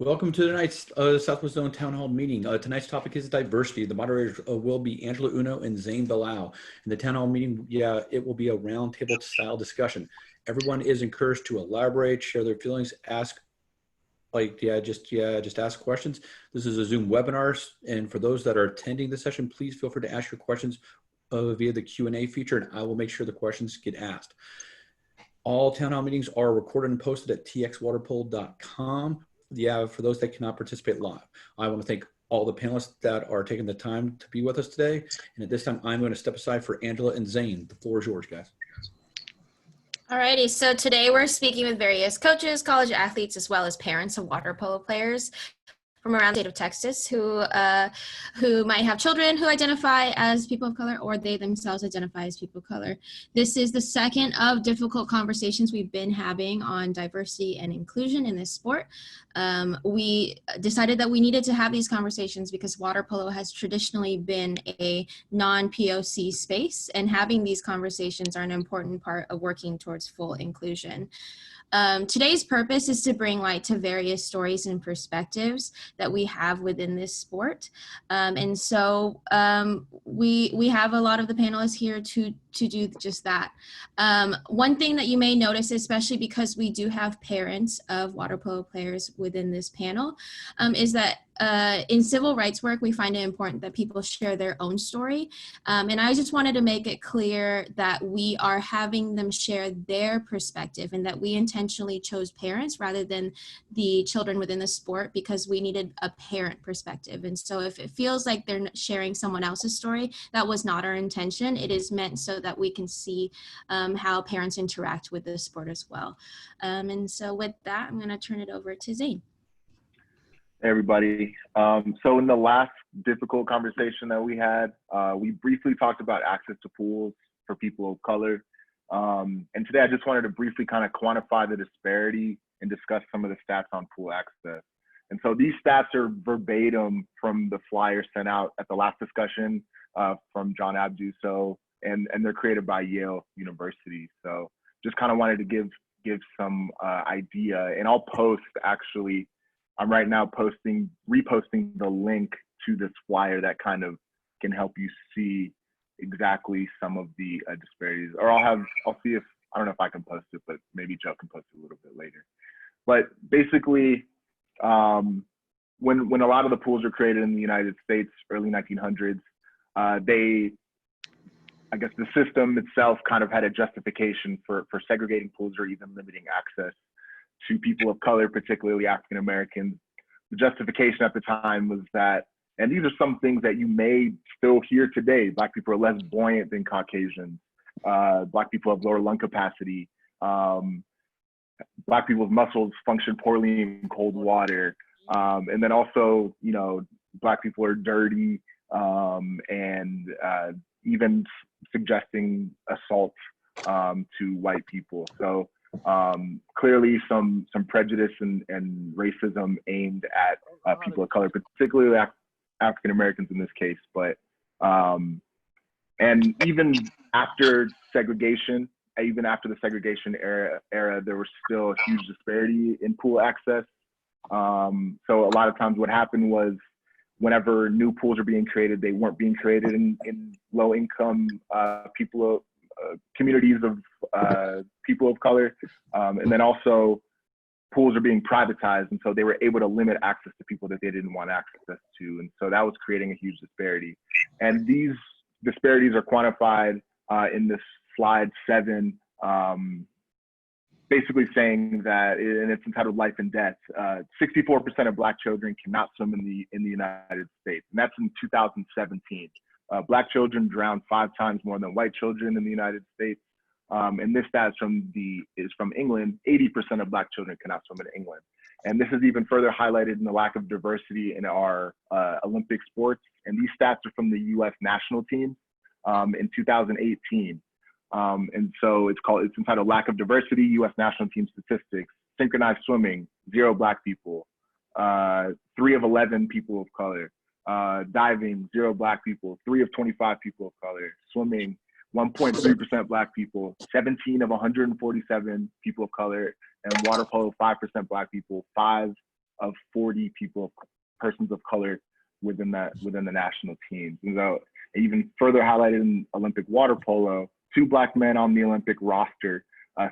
Welcome to tonight's Southwest Zone Town Hall meeting. Tonight's topic is diversity. The moderators will be Angela Uno and Zayne Belal. In the Town Hall meeting, it will be a roundtable style discussion. Everyone is encouraged to elaborate, share their feelings, ask just ask questions. This is a Zoom webinar, and for those that are attending the session, please feel free to ask your questions via the Q&A feature, and I will make sure the questions get asked. All Town Hall meetings are recorded and posted at txwaterpolo.com. For those that cannot participate live. I want to thank all the panelists that are taking the time to be with us today. And at this time, I'm going to step aside for Angela and Zayne. The floor is yours, guys. Alrighty, so today we're speaking with various coaches, college athletes, as well as parents of water polo players from around the state of Texas who might have children who identify as people of color, or they themselves identify as people of color. This is the second of difficult conversations we've been having on diversity and inclusion in this sport. We decided that we needed to have these conversations because water polo has traditionally been a non-POC space, and having these conversations are an important part of working towards full inclusion. Today's purpose is to bring light to various stories and perspectives that we have within this sport. And so we have a lot of the panelists here to do just that. One thing that you may notice, especially because we do have parents of water polo players within this panel, is that in civil rights work, we find it important that people share their own story. And I just wanted to make it clear that we are having them share their perspective, and that we intentionally chose parents rather than the children within the sport because we needed a parent perspective. And so if it feels like they're sharing someone else's story, that was not our intention. It is meant so that we can see how parents interact with the sport as well. And so with that, I'm going to turn it over to Zayne. Hey everybody. So in the last difficult conversation that we had, we briefly talked about access to pools for people of color. And today I just wanted to briefly kind of quantify the disparity and discuss some of the stats on pool access. And so these stats are verbatim from the flyer sent out at the last discussion from John Abdu, and they're created by Yale University. So just kind of wanted to give some idea, and I'll post actually. I'm right now reposting the link to this flyer that kind of can help you see exactly some of the disparities. Or I'll see if, I don't know if I can post it, but maybe Joe can post it a little bit later. But basically, when a lot of the pools were created in the United States, early 1900s, I guess the system itself kind of had a justification for segregating pools or even limiting access to people of color, particularly African Americans. The justification at the time was that, and these are some things that you may still hear today, Black people are less buoyant than Caucasians, Black people have lower lung capacity, Black people's muscles function poorly in cold water, and then also, Black people are dirty, and even suggesting assault to white people. So clearly some prejudice and racism aimed at people of color, particularly African Americans in this case. But and even after segregation, even after the segregation era, there was still a huge disparity in pool access. So a lot of times what happened was, whenever new pools are being created, they weren't being created in low income communities of people of color, and then also pools are being privatized, and so they were able to limit access to people that they didn't want access to, and so that was creating a huge disparity. And these disparities are quantified in this slide 7, basically saying that, and it's entitled Life and Death, 64% of Black children cannot swim in the United States, and that's in 2017. Black children drown 5 times more than white children in the United States. And this stat is from England. 80% of Black children cannot swim in England. And this is even further highlighted in the lack of diversity in our Olympic sports. And these stats are from the US national team in 2018. And so it's entitled Lack of Diversity, US National Team Statistics. Synchronized swimming, 0 Black people, 3 of 11 people of color. Diving, 0 Black people, 3 of 25 people of color. Swimming, 1.3% Black people, 17 of 147 people of color, and water polo, 5% Black people, 5 of 40 persons of color within the national teams. And so even further highlighted in Olympic water polo, 2 Black men on the Olympic roster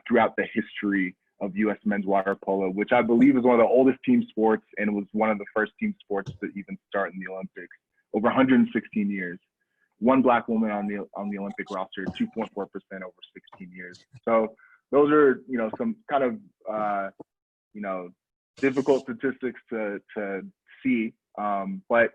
throughout the history of U.S. men's water polo, which I believe is one of the oldest team sports and was one of the first team sports to even start in the Olympics. Over 116 years. 1 Black woman on the Olympic roster, 2.4% over 16 years. So those are, some kind of, difficult statistics to see. But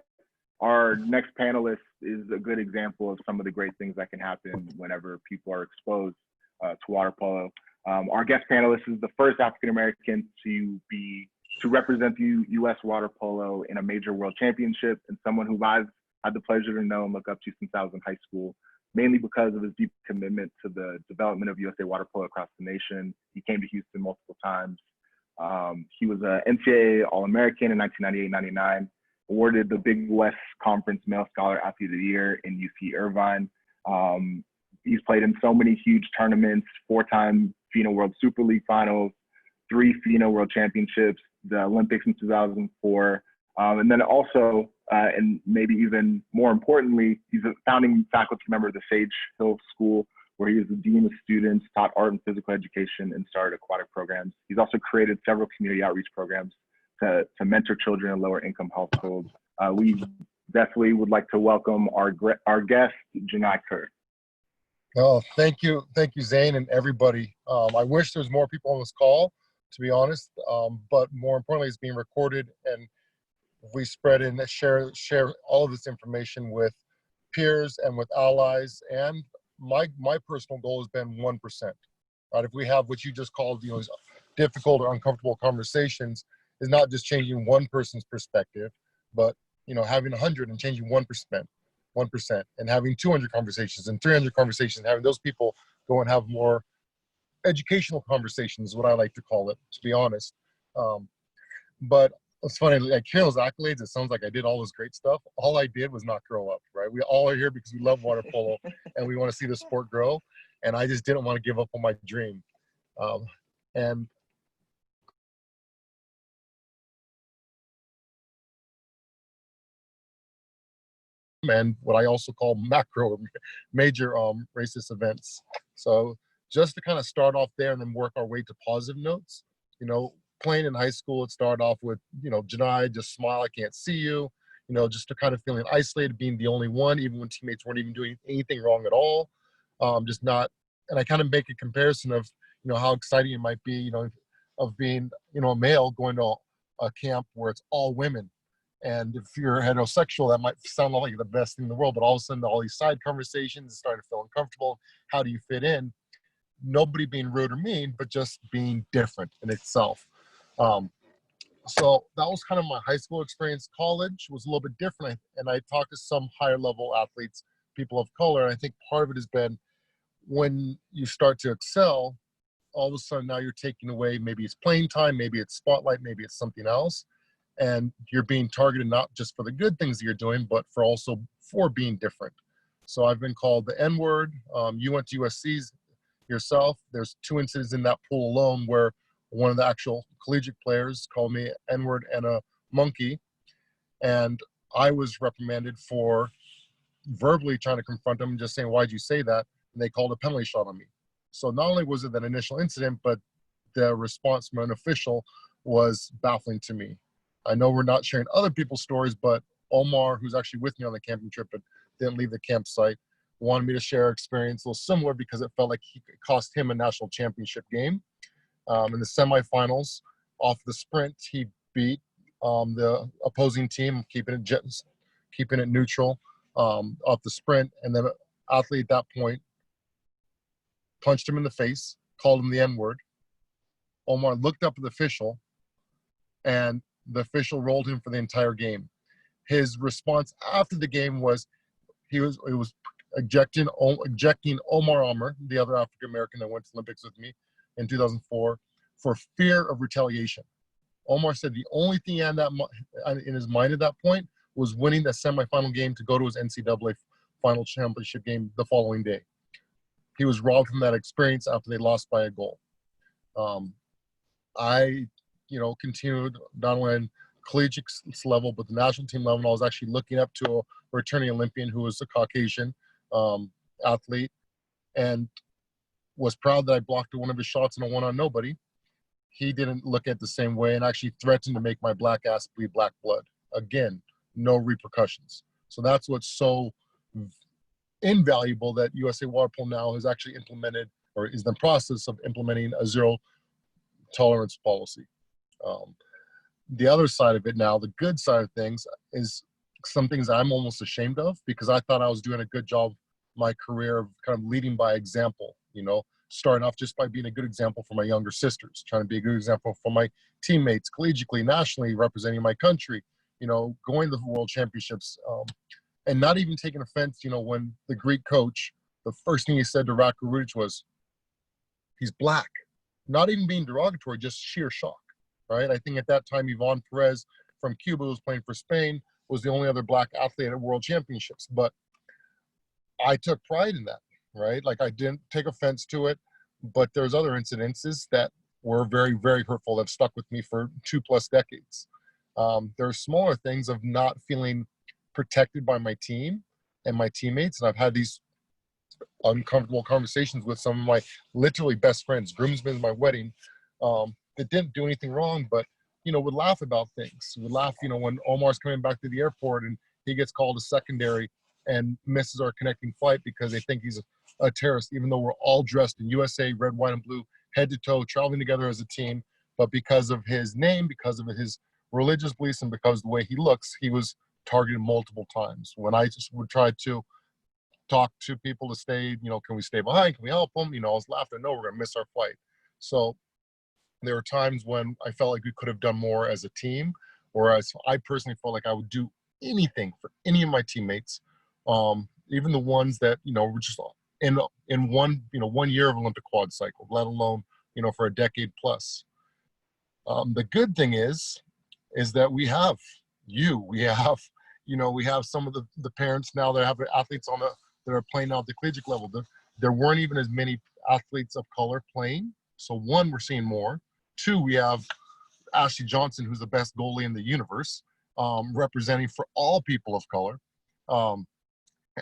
our next panelist is a good example of some of the great things that can happen whenever people are exposed to water polo. Our guest panelist is the first African-American to represent the U.S. water polo in a major world championship, and someone who I've had the pleasure to know and look up to since I was in high school, mainly because of his deep commitment to the development of USA water polo across the nation. He came to Houston multiple times. He was an NCAA All-American in 1998-99, awarded the Big West Conference Male Scholar Athlete of the Year in UC Irvine. He's played in so many huge tournaments, 4-time FINA World Super League Finals, 3 FINA World Championships, the Olympics in 2004, and then also, and maybe even more importantly, he's a founding faculty member of the Sage Hill School, where he was the dean of students, taught art and physical education, and started aquatic programs. He's also created several community outreach programs to mentor children in lower income households. We definitely would like to welcome our guest, Genai Kerr. Oh, thank you, Zayne, and everybody. I wish there was more people on this call, to be honest, but more importantly, it's being recorded, and we spread and share all of this information with peers and with allies. And my personal goal has been 1%. Right? If we have what you just called, these difficult or uncomfortable conversations, is not just changing one person's perspective, but having 100 and changing 1%, and having 200 conversations and 300 conversations, having those people go and have more educational conversations is what I like to call it, to be honest. But it's funny, like hearing those accolades, it sounds like I did all this great stuff. All I did was not grow up, right? We all are here because we love water polo and we want to see the sport grow. And I just didn't want to give up on my dream. And what I also call macro major racist events. So just to kind of start off there and then work our way to positive notes, playing in high school, it started off with, Genai, just smile, I can't see you, just to kind of feeling isolated, being the only one, even when teammates weren't even doing anything wrong at all. Just not, and I kind of make a comparison of, how exciting it might be, of being, a male going to a camp where it's all women. And if you're heterosexual, that might sound like the best thing in the world, but all of a sudden all these side conversations started to feel uncomfortable. How do you fit in? Nobody being rude or mean, but just being different in itself. So that was kind of my high school experience. College was a little bit different, and I talked to some higher level athletes, people of color, and I think part of it has been when you start to excel, all of a sudden now you're taking away, maybe it's playing time, maybe it's spotlight, maybe it's something else, and you're being targeted not just for the good things that you're doing, but for being different. So I've been called the N-word. You went to USC's yourself. There's 2 incidents in that pool alone where one of the actual collegiate players called me N-word and a monkey. And I was reprimanded for verbally trying to confront them and just saying, why'd you say that? And they called a penalty shot on me. So not only was it that initial incident, but the response from an official was baffling to me. I know we're not sharing other people's stories, but Omar, who's actually with me on the camping trip but didn't leave the campsite, wanted me to share experience a little similar because it felt like it cost him a national championship game. In the semifinals, off the sprint, he beat the opposing team, keeping it neutral off the sprint. And then an athlete at that point punched him in the face, called him the N-word. Omar looked up at the official, and the official rolled him for the entire game. His response after the game was he was ejecting Omar Amr, the other African American that went to the Olympics with me in 2004, for fear of retaliation. Omar said the only thing he had in his mind at that point was winning the semifinal game to go to his NCAA final championship game the following day. He was robbed from that experience after they lost by a goal. I continued not only collegiate level, but the national team level, I was actually looking up to a returning Olympian who was a Caucasian athlete, and was proud that I blocked one of his shots in a one-on nobody. He didn't look at the same way and actually threatened to make my black ass bleed black blood. Again, no repercussions. So that's what's so invaluable that USA Water Polo now has actually implemented, or is in the process of implementing, a zero tolerance policy. The other side of it now, the good side of things, is some things I'm almost ashamed of, because I thought I was doing a good job my career of kind of leading by example, you know, starting off just by being a good example for my younger sisters, trying to be a good example for my teammates, collegiately, nationally, representing my country, you know, going to the world championships, and not even taking offense, you know, when the Greek coach, the first thing he said to Ratko Rudic was, he's black. Not even being derogatory, just sheer shock, right? I think at that time, Yvonne Perez from Cuba, who was playing for Spain, was the only other black athlete at world championships. But I took pride in that, right? Like, I didn't take offense to it, but there's other incidences that were very, very hurtful that have stuck with me for 2+ decades. There are smaller things of not feeling protected by my team and my teammates. And I've had these uncomfortable conversations with some of my literally best friends, groomsmen at my wedding, that didn't do anything wrong, but, you know, would laugh about things. Would laugh, you know, when Omar's coming back to the airport and he gets called a secondary and misses our connecting flight because they think he's a terrorist, even though we're all dressed in USA, red, white, and blue, head to toe, traveling together as a team. But because of his name, because of his religious beliefs, and because of the way he looks, he was targeted multiple times. When I just would try to talk to people to stay, you know, can we stay behind? Can we help them? You know, I was laughing, no, we're going to miss our flight. So there were times when I felt like we could have done more as a team, or as I personally felt like I would do anything for any of my teammates, even the ones that, you know, were just in one, you know, 1 year of Olympic quad cycle, let alone, you know, for a decade plus. The good thing is that we have we have some of the parents now that have athletes that are playing now at the collegiate level. There weren't even as many athletes of color playing. So one, we're seeing more. Two, we have Ashley Johnson, who's the best goalie in the universe, representing for all people of color.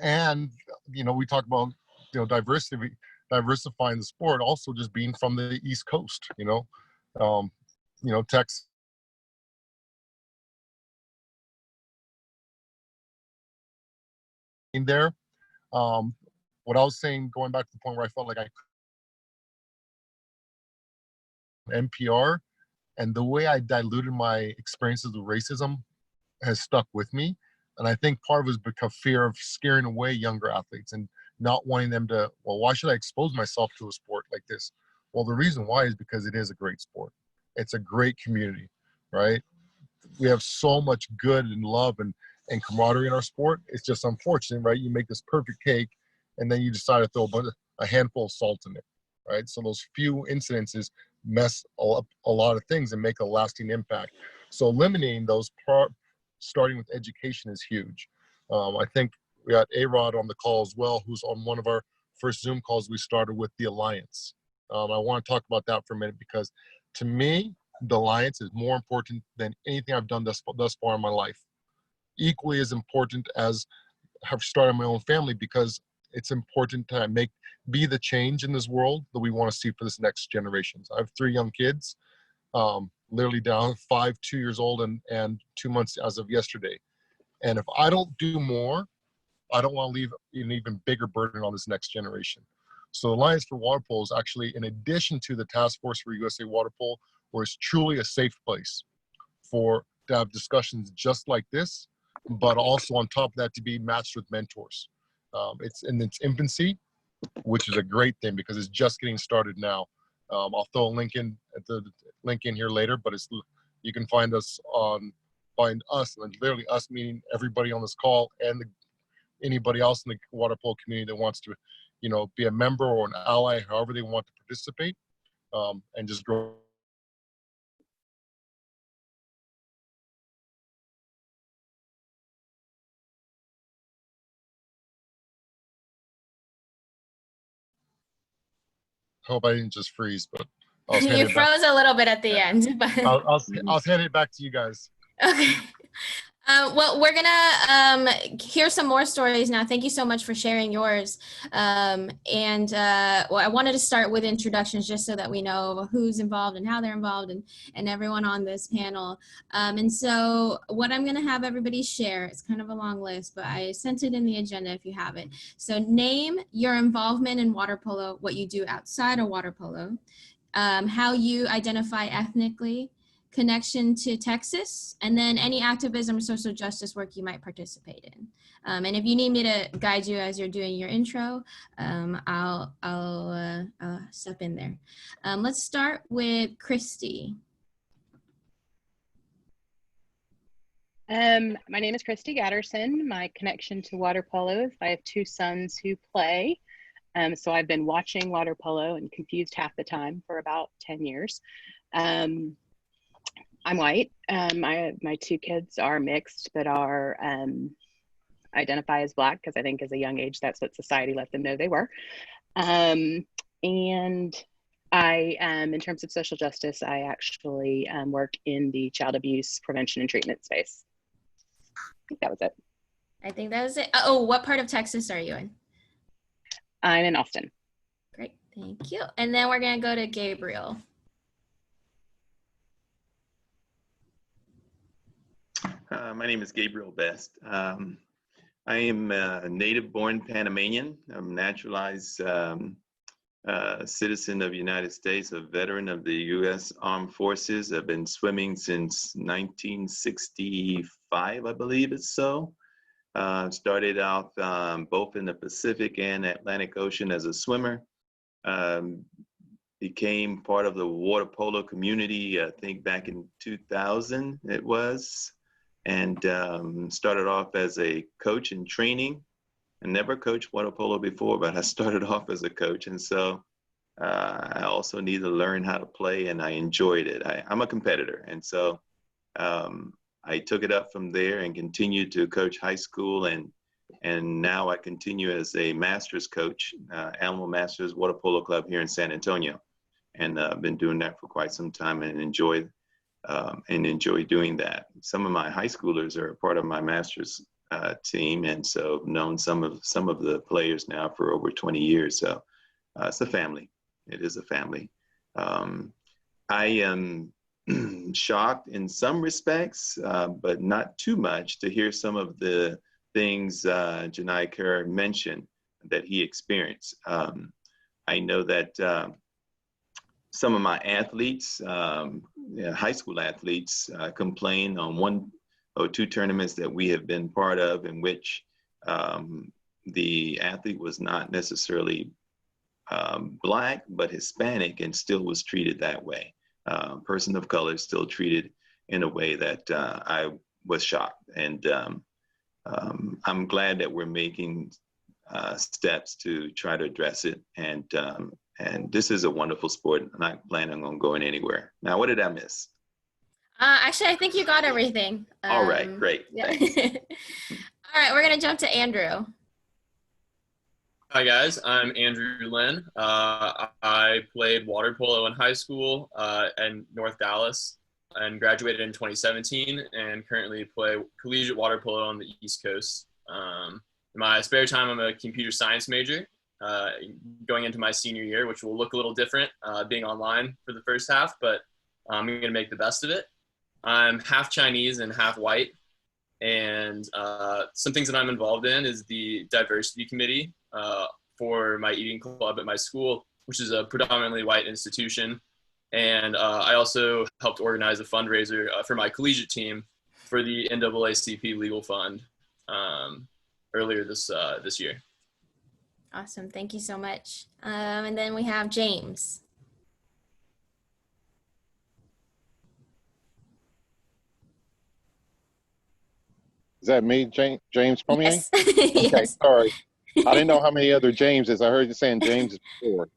And, you know, we talk about, you know, diversifying the sport, also just being from the East Coast, you know, Texas. In there, what I was saying, going back to the point where I felt like I NPR, and the way I diluted my experiences with racism has stuck with me. And I think part of it is because fear of scaring away younger athletes and not wanting them to, well, why should I expose myself to a sport like this? Well, the reason why is because it is a great sport. It's a great community, right? We have so much good and love and camaraderie in our sport. It's just unfortunate, right? You make this perfect cake and then you decide to throw a handful of salt in it, right? So those few incidences mess up a lot of things and make a lasting impact. So eliminating those, starting with education, is huge. I think we got A-Rod on the call as well, who's on one of our first Zoom calls we started with the Alliance. I want to talk about that for a minute, because to me, the Alliance is more important than anything I've done thus far in my life. Equally as important as have started my own family, because it's important to be the change in this world that we want to see for this next generations. I have 3 young kids, literally down 5, 2 years old, and 2 months as of yesterday. And if I don't do more, I don't want to leave an even bigger burden on this next generation. So the Alliance for Water Polo is actually, in addition to the Task Force for USA Water Polo, where it's truly a safe place to have discussions just like this, but also on top of that to be matched with mentors. It's in its infancy, which is a great thing because it's just getting started now. I'll throw a link in here later, but you can find us, and literally us meaning everybody on this call and anybody else in the water polo community that wants to, you know, be a member or an ally, however they want to participate, and just grow. Hope I didn't just freeze, but You froze a little bit at the end, but I'll hand it back to you guys. Okay. Well, we're gonna hear some more stories now. Thank you so much for sharing yours. Well, I wanted to start with introductions just so that we know who's involved and how they're involved and everyone on this panel. And so what I'm gonna have everybody share, it's kind of a long list, but I sent it in the agenda if you have it. So name your involvement in water polo, what you do outside of water polo, how you identify ethnically, connection to Texas, and then any activism or social justice work you might participate in. And if you need me to guide you as you're doing your intro, I'll step in there. Let's start with Christie. My name is Christie Gaderson. My connection to water polo is I have two sons who play. So I've been watching water polo and confused half the time for about 10 years. I'm white. My two kids are mixed, but are identify as Black, because I think as a young age, that's what society let them know they were. And I, in terms of social justice, I actually work in the child abuse prevention and treatment space. I think that was it. I think that was it. Oh, what part of Texas are you in? I'm in Austin. Great, thank you. And then we're gonna go to Gabriel. My name is Gabriel Best. I am a native-born Panamanian. I'm a naturalized citizen of the United States, a veteran of the U.S. Armed Forces. I've been swimming since 1965, I believe it's so. Started out both in the Pacific and Atlantic Ocean as a swimmer. Became part of the water polo community, I think back in 2000 it was. And started off as a coach in training. I never coached water polo before, but I started off as a coach. And so I also needed to learn how to play, and I enjoyed it. I'm a competitor. And so I took it up from there and continued to coach high school. And now I continue as a master's coach, Animal Masters Water Polo Club here in San Antonio. And I've been doing that for quite some time and enjoy doing that. Some of my high schoolers are a part of my master's team, and so I've known some of the players now for over 20 years. So it's a family. It is a family. I am shocked in some respects, but not too much, to hear some of the things Genai Kerr mentioned that he experienced. I know that some of my athletes, high school athletes, complain on one or two tournaments that we have been part of in which the athlete was not necessarily Black, but Hispanic, and still was treated that way. Person of color still treated in a way that I was shocked. And I'm glad that we're making steps to try to address it. And this is a wonderful sport. I'm not planning on going anywhere. Now, what did I miss? Actually, I think you got everything. All right, great. Yeah. All right, we're gonna jump to Andrew. Hi guys, I'm Andrew Lynn. I played water polo in high school in North Dallas and graduated in 2017, and currently play collegiate water polo on the East Coast. In my spare time, I'm a computer science major. Going into my senior year, which will look a little different being online for the first half, but I'm going to make the best of it. I'm half Chinese and half white, and some things that I'm involved in is the diversity committee for my eating club at my school, which is a predominantly white institution. And I also helped organize a fundraiser for my collegiate team for the NAACP Legal Fund earlier this year. Awesome, thank you so much. And then we have James. Is that me, James Pornier? Yes. Okay, Yes. sorry. I didn't know how many other Jameses. I heard you saying James before.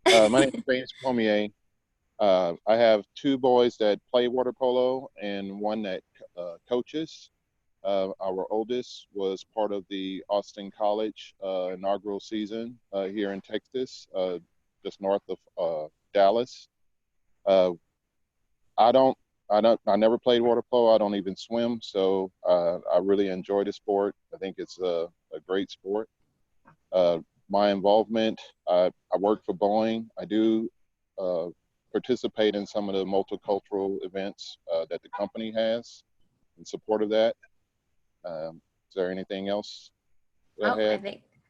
My name is James Pornier. I have two boys that play water polo and one that coaches. Our oldest was part of the Austin College inaugural season here in Texas, just north of Dallas. I I never played water polo. I don't even swim, so I really enjoy the sport. I think it's a great sport. My involvement, I work for Boeing. I do participate in some of the multicultural events that the company has in support of that. Is there anything else? Oh,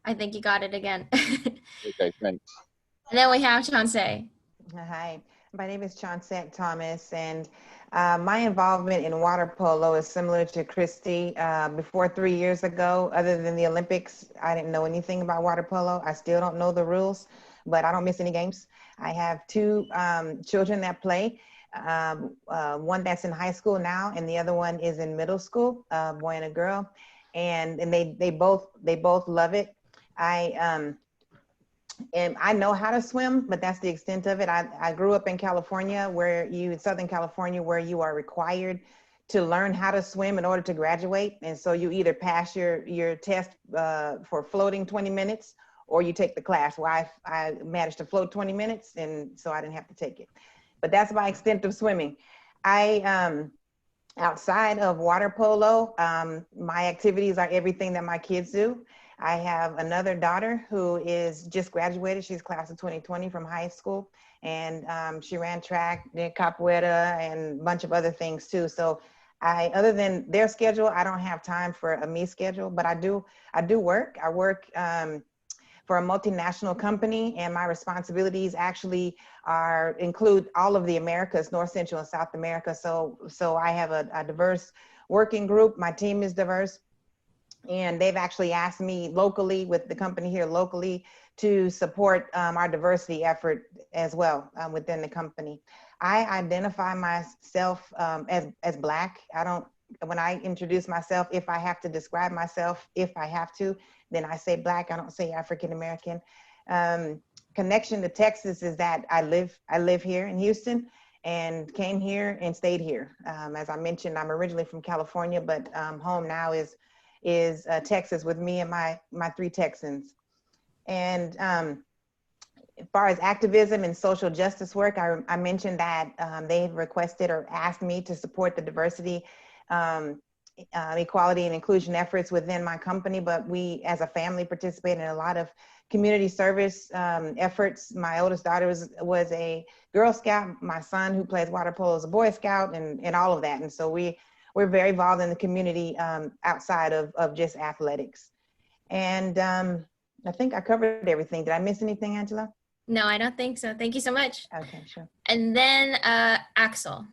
I think you got it again. Okay, thanks. And then we have Chauncet. Hi, my name is Chauncet Thomas, and my involvement in water polo is similar to Christie. Before 3 years ago, other than the Olympics, I didn't know anything about water polo. I still don't know the rules, but I don't miss any games. I have two children that play. One that's in high school now, and the other one is in middle school, a boy and a girl, and they both love it. And I know how to swim, but that's the extent of it. I grew up in California, Southern California, where you are required to learn how to swim in order to graduate. And so you either pass your test for floating 20 minutes, or you take the class. Well, I managed to float 20 minutes, and so I didn't have to take it. But that's my extent of swimming. Outside of water polo, my activities are everything that my kids do. I have another daughter who is just graduated. She's class of 2020 from high school, and she ran track, did capoeira, and a bunch of other things too. So other than their schedule, I don't have time for a me schedule, but I do work. I work for a multinational company, and my responsibilities actually include all of the Americas, North, Central, and South America. So I have a diverse working group. My team is diverse. And they've actually asked me locally, with the company here locally, to support our diversity effort as well within the company. I identify myself as Black. When I introduce myself, if I have to describe myself, if I have to, then I say Black. I don't say African American. Connection to Texas is that I live here in Houston and came here and stayed here. As I mentioned, I'm originally from California, but home now is Texas with me and my three Texans. And as far as activism and social justice work, I mentioned that they've requested or asked me to support the diversity, equality, and inclusion efforts within my company, but we as a family participate in a lot of community service efforts. My oldest daughter was a Girl Scout. My son, who plays water polo, is a Boy Scout, and all of that. And so we're very involved in the community outside of just athletics. And I think I covered everything. Did I miss anything, Angela? No, I don't think so. Thank you so much. Okay, sure. And then Axel.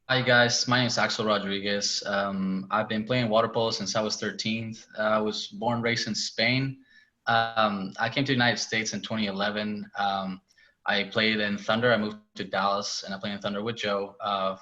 Hi guys, my name is Axel Rodriguez. I've been playing water polo since I was 13. I was born and raised in Spain. I came to the United States in 2011. I played in Thunder. I moved to Dallas, and I played in Thunder with Joe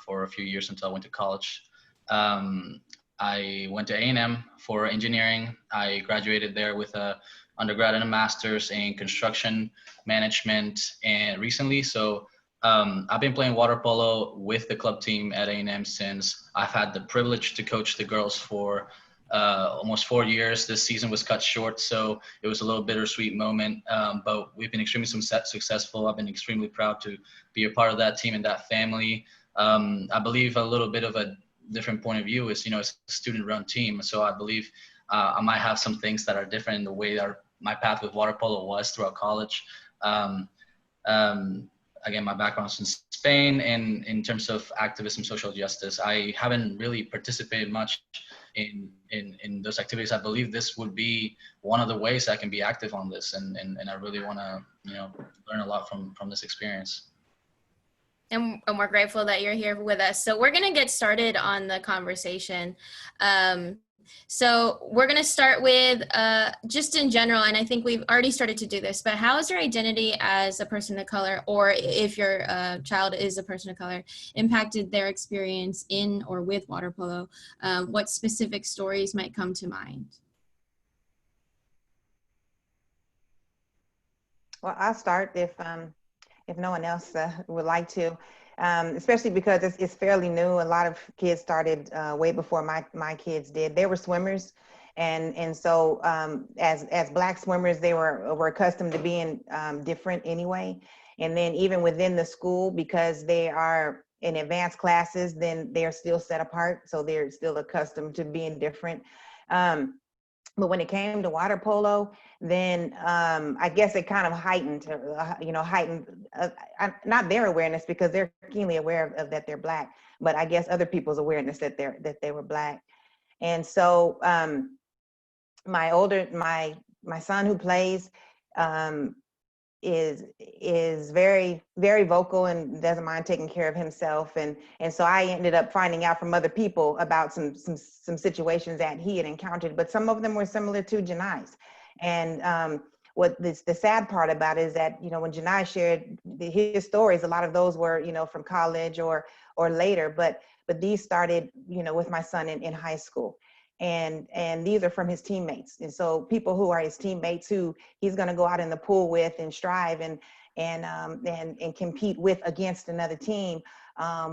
for a few years until I went to college. I went to A&M for engineering. I graduated there with a undergrad and a master's in construction management and recently. So I've been playing water polo with the club team at A&M since I've had the privilege to coach the girls for almost 4 years. This season was cut short, so it was a little bittersweet moment, but we've been extremely successful. I've been extremely proud to be a part of that team and that family. I believe a little bit of a different point of view is, it's a student-run team, so I believe I might have some things that are different in the way that my path with water polo was throughout college. Again, my background's in Spain, and in terms of activism, social justice, I haven't really participated much in those activities. I believe this would be one of the ways I can be active on this, and I really want to learn a lot from this experience. And we're grateful that you're here with us. So we're going to get started on the conversation. So we're going to start with just in general, and I think we've already started to do this, but how has your identity as a person of color, or if your child is a person of color, impacted their experience in or with water polo? What specific stories might come to mind? Well, I'll start if no one else would like to. Especially because it's fairly new. A lot of kids started way before my kids did. They were swimmers, and so as Black swimmers, they were accustomed to being different anyway. And then even within the school, because they are in advanced classes, then they're still set apart. So they're still accustomed to being different. But when it came to water polo, then I guess it kind of heightened, not their awareness, because they're keenly aware of that they're Black, but I guess other people's awareness that they were Black. And so my son who plays is very, very vocal and doesn't mind taking care of himself. And so I ended up finding out from other people about some situations that he had encountered, but some of them were similar to Genai's. And what the sad part about it is that, when Genai shared his stories, a lot of those were, from college or later, but these started, with my son in high school. And these are from his teammates. And so people who are his teammates, who he's going to go out in the pool with and strive and compete with against another team,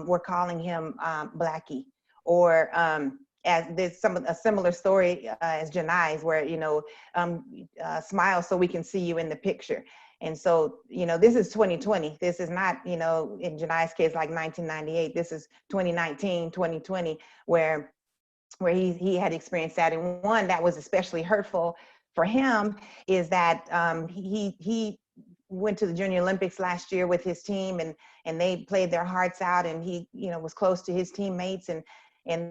we're calling him Blackie. Or as there's a similar story as Genai's, where smile so we can see you in the picture. And so, this is 2020. This is not, in Genai's case, like 1998. This is 2019, 2020, where he had experienced that. And one that was especially hurtful for him is that he went to the Junior Olympics last year with his team, and they played their hearts out, and he was close to his teammates, and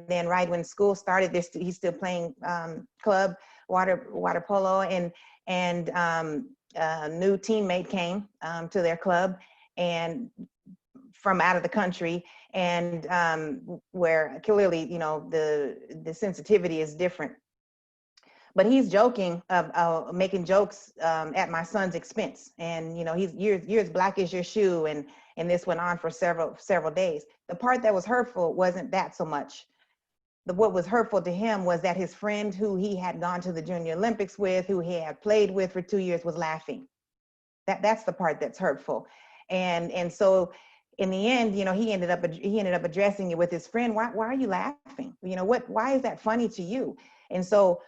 then right when school started, he's still playing club water polo, and a new teammate came to their club and from out of the country, and where clearly, the sensitivity is different. But he's joking, making jokes at my son's expense. And, you're as Black as your shoe. And this went on for several days. The part that was hurtful wasn't that so much. What was hurtful to him was that his friend who he had gone to the Junior Olympics with, who he had played with for 2 years, was laughing. That's the part that's hurtful. And so in the end, he ended up addressing it with his friend. Why are you laughing? Why is that funny to you? And so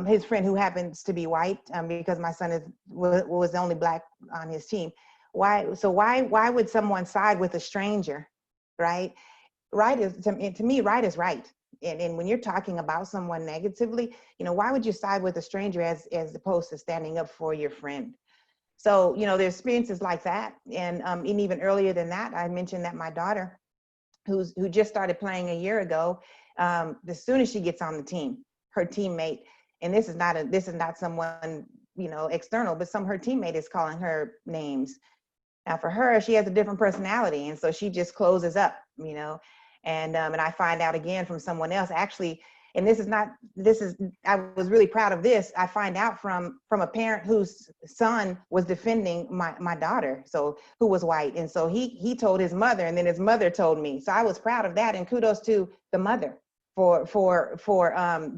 his friend, who happens to be white, because my son was the only Black on his team. Why would someone side with a stranger, right? Right is, to me, right is right. And when you're talking about someone negatively, why would you side with a stranger as opposed to standing up for your friend? So, there's experiences like that. And even earlier than that, I mentioned that my daughter, who just started playing a year ago, as soon as she gets on the team, her teammate, and this is not someone, external, but her teammate is calling her names. Now for her, she has a different personality. And so she just closes up, and I find out again from someone else, actually, and I was really proud of this. I find out from a parent whose son was defending my daughter, so who was white. And so he told his mother, and then his mother told me. So I was proud of that, and kudos to the mother for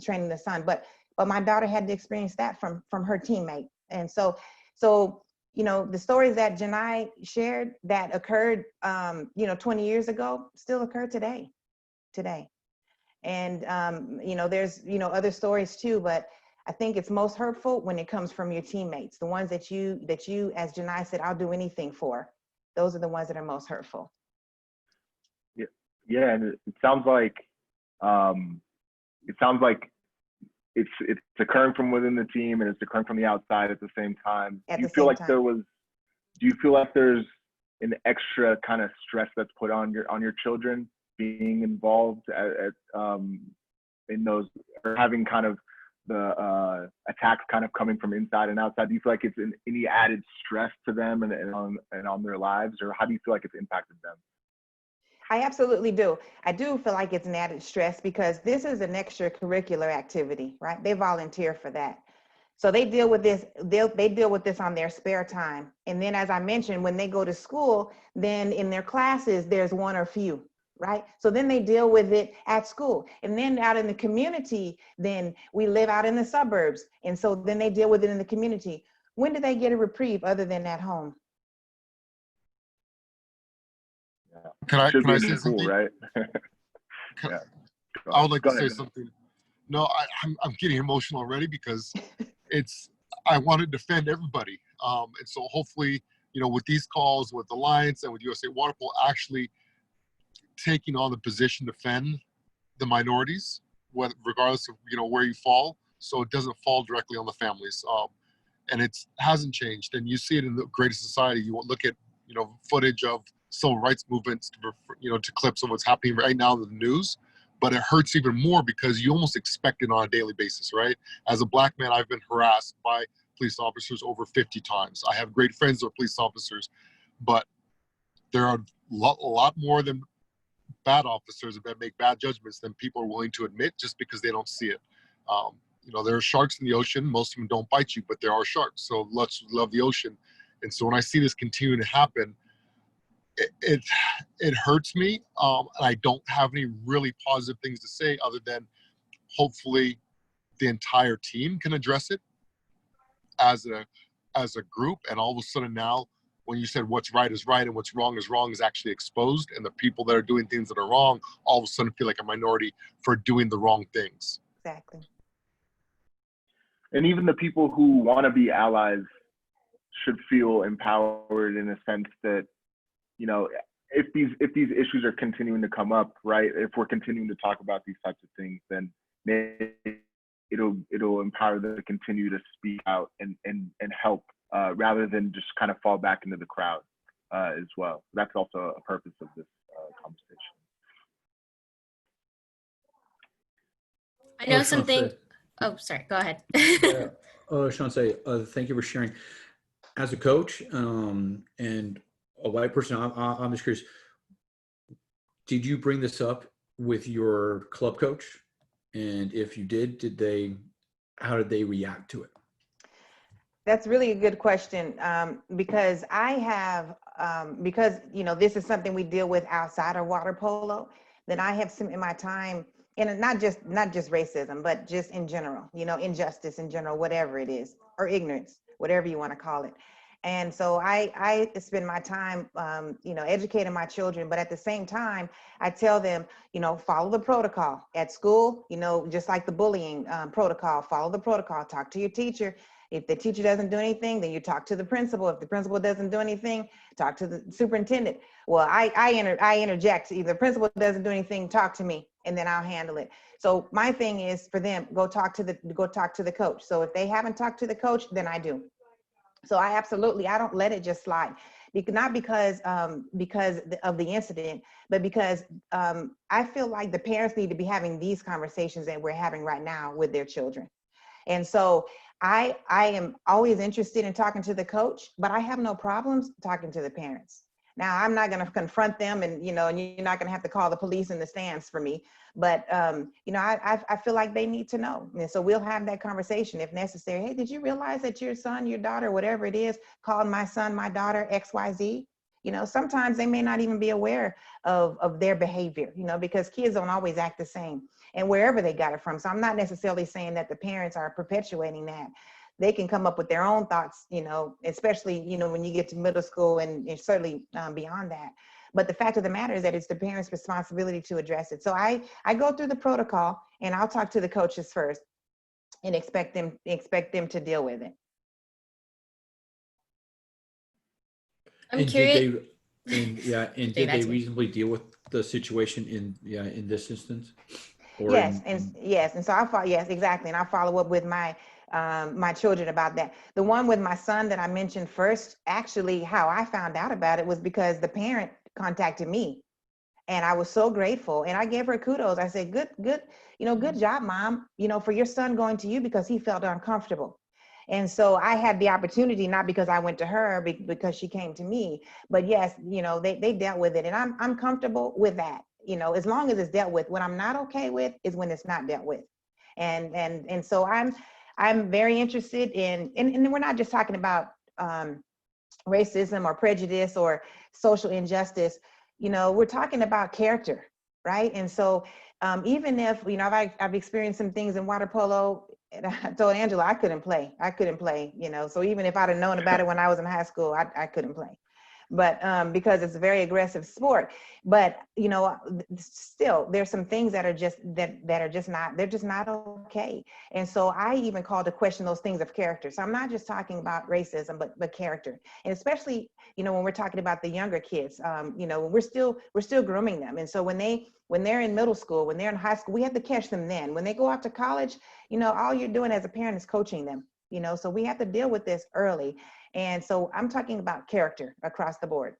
training the son. But my daughter had to experience that from her teammate. And so the stories that Genai shared that occurred 20 years ago still occur today. And there's other stories too, but I think it's most hurtful when it comes from your teammates, the ones that you, as Genai said, I'll do anything for. Those are the ones that are most hurtful. Yeah, and it sounds like it's occurring from within the team, and it's occurring from the outside at the same time. Do you feel like there's an extra kind of stress that's put on your children being involved in those, or having kind of the attacks kind of coming from inside and outside? Do you feel like it's any added stress to them and on their lives, or how do you feel like it's impacted them? I absolutely do. I do feel like it's an added stress because this is an extracurricular activity, right? They volunteer for that. So they deal with this, they deal with this on their spare time. And then, as I mentioned, when they go to school, then in their classes, there's one or few, right? So then they deal with it at school. And then out in the community, then we live out in the suburbs. And so then they deal with it in the community. When do they get a reprieve other than at home? Can I say something? Right? Yeah. I would like to say something. No, I'm getting emotional already because I want to defend everybody. And so hopefully, with these calls, with Alliance and with USA Water Polo, actually taking on the position to defend the minorities, regardless of where you fall, so it doesn't fall directly on the families. And it hasn't changed. And you see it in the greatest society. You look at footage of civil rights movements, to clips of what's happening right now in the news. But it hurts even more because you almost expect it on a daily basis, right? As a Black man, I've been harassed by police officers over 50 times. I have great friends who are police officers, but there are a lot more than bad officers that make bad judgments than people are willing to admit just because they don't see it. There are sharks in the ocean. Most of them don't bite you, but there are sharks. So let's love the ocean. And so when I see this continue to happen, it hurts me. And I don't have any really positive things to say other than hopefully the entire team can address it as a group. And all of a sudden now, when you said what's right is right and what's wrong is actually exposed, and the people that are doing things that are wrong all of a sudden feel like a minority for doing the wrong things. Exactly. And even the people who want to be allies should feel empowered in a sense that, if these issues are continuing to come up, right? If we're continuing to talk about these types of things, then maybe it'll empower them to continue to speak out and help, rather than just kind of fall back into the crowd as well. That's also a purpose of this conversation. I know something. Oh, sorry. Go ahead. Chauncet, thank you for sharing. As a coach and a white person, I'm just curious, did you bring this up with your club coach? And if you did how did they react to it? That's really a good question, because I have, this is something we deal with outside of water polo, that I have some in my time, and not just racism, but just in general, injustice in general, whatever it is, or ignorance, whatever you want to call it. And so I spend my time, educating my children, but at the same time, I tell them, follow the protocol at school, just like the bullying protocol, follow the protocol, talk to your teacher. If the teacher doesn't do anything, then you talk to the principal. If the principal doesn't do anything, talk to the superintendent. Well, I interject. If the principal doesn't do anything, talk to me, and then I'll handle it. So my thing is for them, go talk to the coach. So if they haven't talked to the coach, then I do. So I don't let it just slide. Not because of the incident, but because I feel like the parents need to be having these conversations that we're having right now with their children. And so I am always interested in talking to the coach, but I have no problems talking to the parents. Now, I'm not going to confront them, and you're not going to have to call the police in the stands for me. But I feel like they need to know, and so we'll have that conversation if necessary. Hey, did you realize that your son, your daughter, whatever it is, called my son, my daughter, XYZ? Sometimes they may not even be aware of their behavior, because kids don't always act the same, and wherever they got it from. So I'm not necessarily saying that the parents are perpetuating that. They can come up with their own thoughts, especially, when you get to middle school and certainly beyond that. But the fact of the matter is that it's the parents' responsibility to address it. So I go through the protocol, and I'll talk to the coaches first and expect them to deal with it. I'm curious. Did they reasonably deal with the situation in this instance? Yes, and so I'll follow. Yes, exactly, and I'll follow up with my children about that. The one with my son that I mentioned first, actually, how I found out about it was because the parent contacted me, and I was so grateful, and I gave her kudos. I said, good job, Mom, for your son going to you because he felt uncomfortable. And so I had the opportunity, not because I went to her, because she came to me, but yes, they dealt with it, and I'm comfortable with that. As long as it's dealt with. What I'm not okay with is when it's not dealt with. And so I'm very interested in, and we're not just talking about racism or prejudice or social injustice, we're talking about character, right? And so even if, I've experienced some things in water polo, and I told Angela I couldn't play, so even if I'd have known about it when I was in high school, I couldn't play. but because it's a very aggressive sport. But you know, still there's some things that are just they're just not okay. And so I even call to question those things of character. So I'm not just talking about racism, but character. And especially, you know, when we're talking about the younger kids, you know, we're still grooming them. And so when they're in middle school, when they're in high school, we have to catch them then. When they go off to college, you know, all you're doing as a parent is coaching them, you know, so we have to deal with this early. And so I'm talking about character across the board.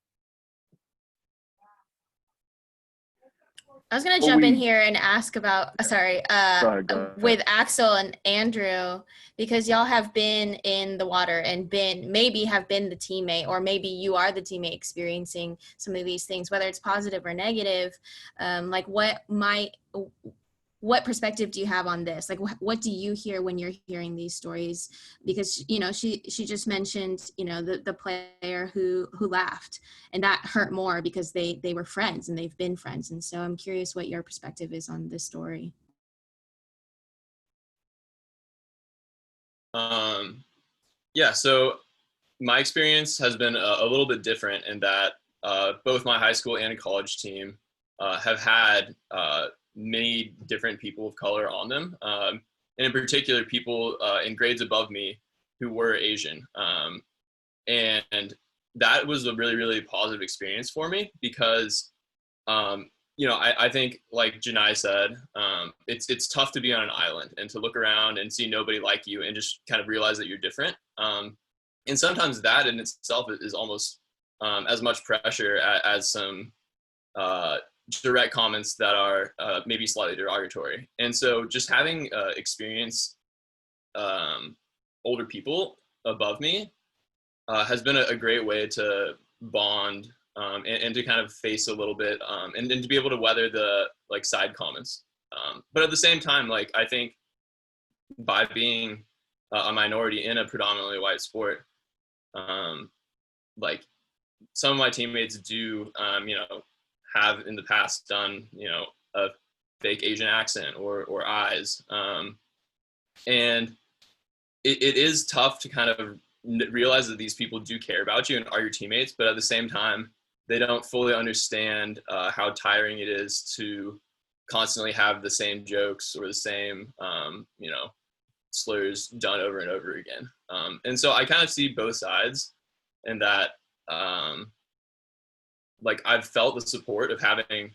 I was gonna jump in here and ask about, sorry, Go ahead. with Axel and Andrew, because y'all have been in the water and maybe have been the teammate, or maybe you are the teammate experiencing some of these things, whether it's positive or negative. Like what perspective do you have on this? Like, what do you hear when you're hearing these stories? Because, you know, she just mentioned, you know, the player who laughed, and that hurt more because they were friends and they've been friends. And so I'm curious what your perspective is on this story. Yeah, so my experience has been a little bit different in that both my high school and college team have had many different people of color on them, and in particular people in grades above me who were Asian, and that was a really, really positive experience for me because you know, I think like Genai said, it's tough to be on an island and to look around and see nobody like you and just kind of realize that you're different, and sometimes that in itself is almost as much pressure as some direct comments that are maybe slightly derogatory. And so just having experienced older people above me has been a great way to bond and to kind of face a little bit and to be able to weather the like side comments. But at the same time, like I think by being a minority in a predominantly white sport, like some of my teammates do, you know, have in the past done, you know, a fake Asian accent or eyes. And it is tough to kind of realize that these people do care about you and are your teammates, but at the same time, they don't fully understand how tiring it is to constantly have the same jokes or the same, you know, slurs done over and over again. And so I kind of see both sides, and that, like I've felt the support of having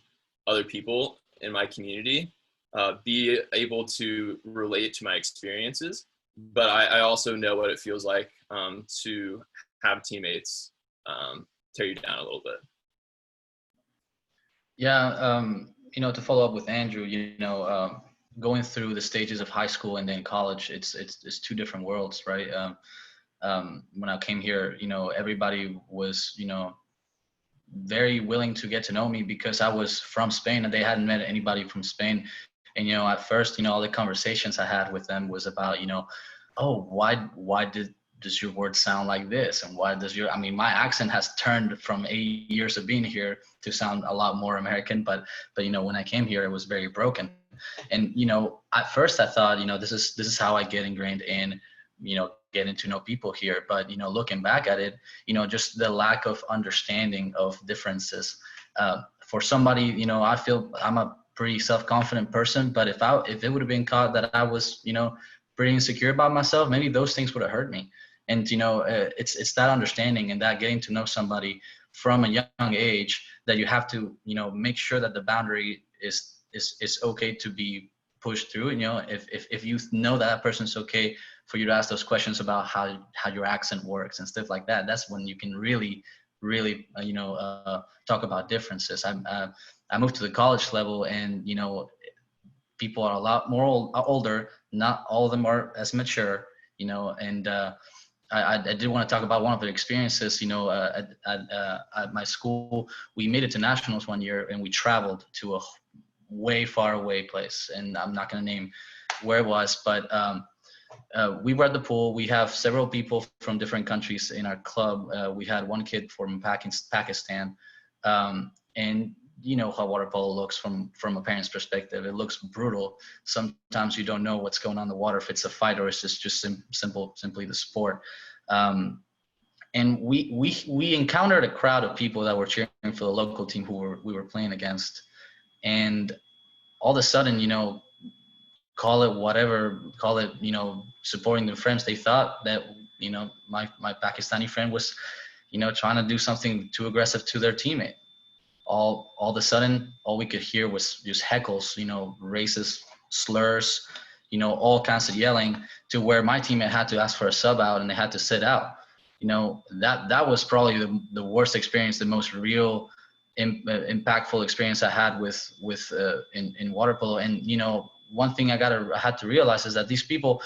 other people in my community be able to relate to my experiences, but I also know what it feels like to have teammates tear you down a little bit. Yeah, you know, to follow up with Andrew, you know, going through the stages of high school and then college, it's two different worlds, right? When I came here, you know, everybody was, you know, very willing to get to know me because I was from Spain and they hadn't met anybody from Spain. And, you know, at first, you know, all the conversations I had with them was about, you know, oh, why does your word sound like this? And why does I mean, my accent has turned from 8 years of being here to sound a lot more American, but, you know, when I came here, it was very broken. And, you know, at first I thought, you know, this is how I get ingrained in, you know, getting to know people here. But, you know, looking back at it, you know, just the lack of understanding of differences. For somebody, you know, I feel I'm a pretty self-confident person, but if it would have been caught that I was, you know, pretty insecure about myself, maybe those things would have hurt me. And, you know, it's that understanding and that getting to know somebody from a young age that you have to, you know, make sure that the boundary is okay to be pushed through. And, you know, if you know that person's okay for you to ask those questions about how your accent works and stuff like that, that's when you can really, you know, talk about differences. I moved to the college level, and, you know, people are a lot more older. Not all of them are as mature, you know, and I did want to talk about one of the experiences, you know, at my school. We made it to nationals one year, and we traveled to a way far away place, and I'm not going to name where it was, but we were at the pool. We have several people from different countries in our club. We had one kid from Pakistan, and you know how water polo looks from a parent's perspective. It looks brutal. Sometimes you don't know what's going on in the water, if it's a fight or it's just simply the sport. and we encountered a crowd of people that were cheering for the local team we were playing against, and all of a sudden, call it whatever, call it, supporting their friends. They thought that, my Pakistani friend was, trying to do something too aggressive to their teammate. All of a sudden, all we could hear was just heckles, racist slurs, all kinds of yelling, to where my teammate had to ask for a sub out and they had to sit out. That was probably the worst experience, the most real, impactful experience I had with in water polo. And one thing I had to realize is that these people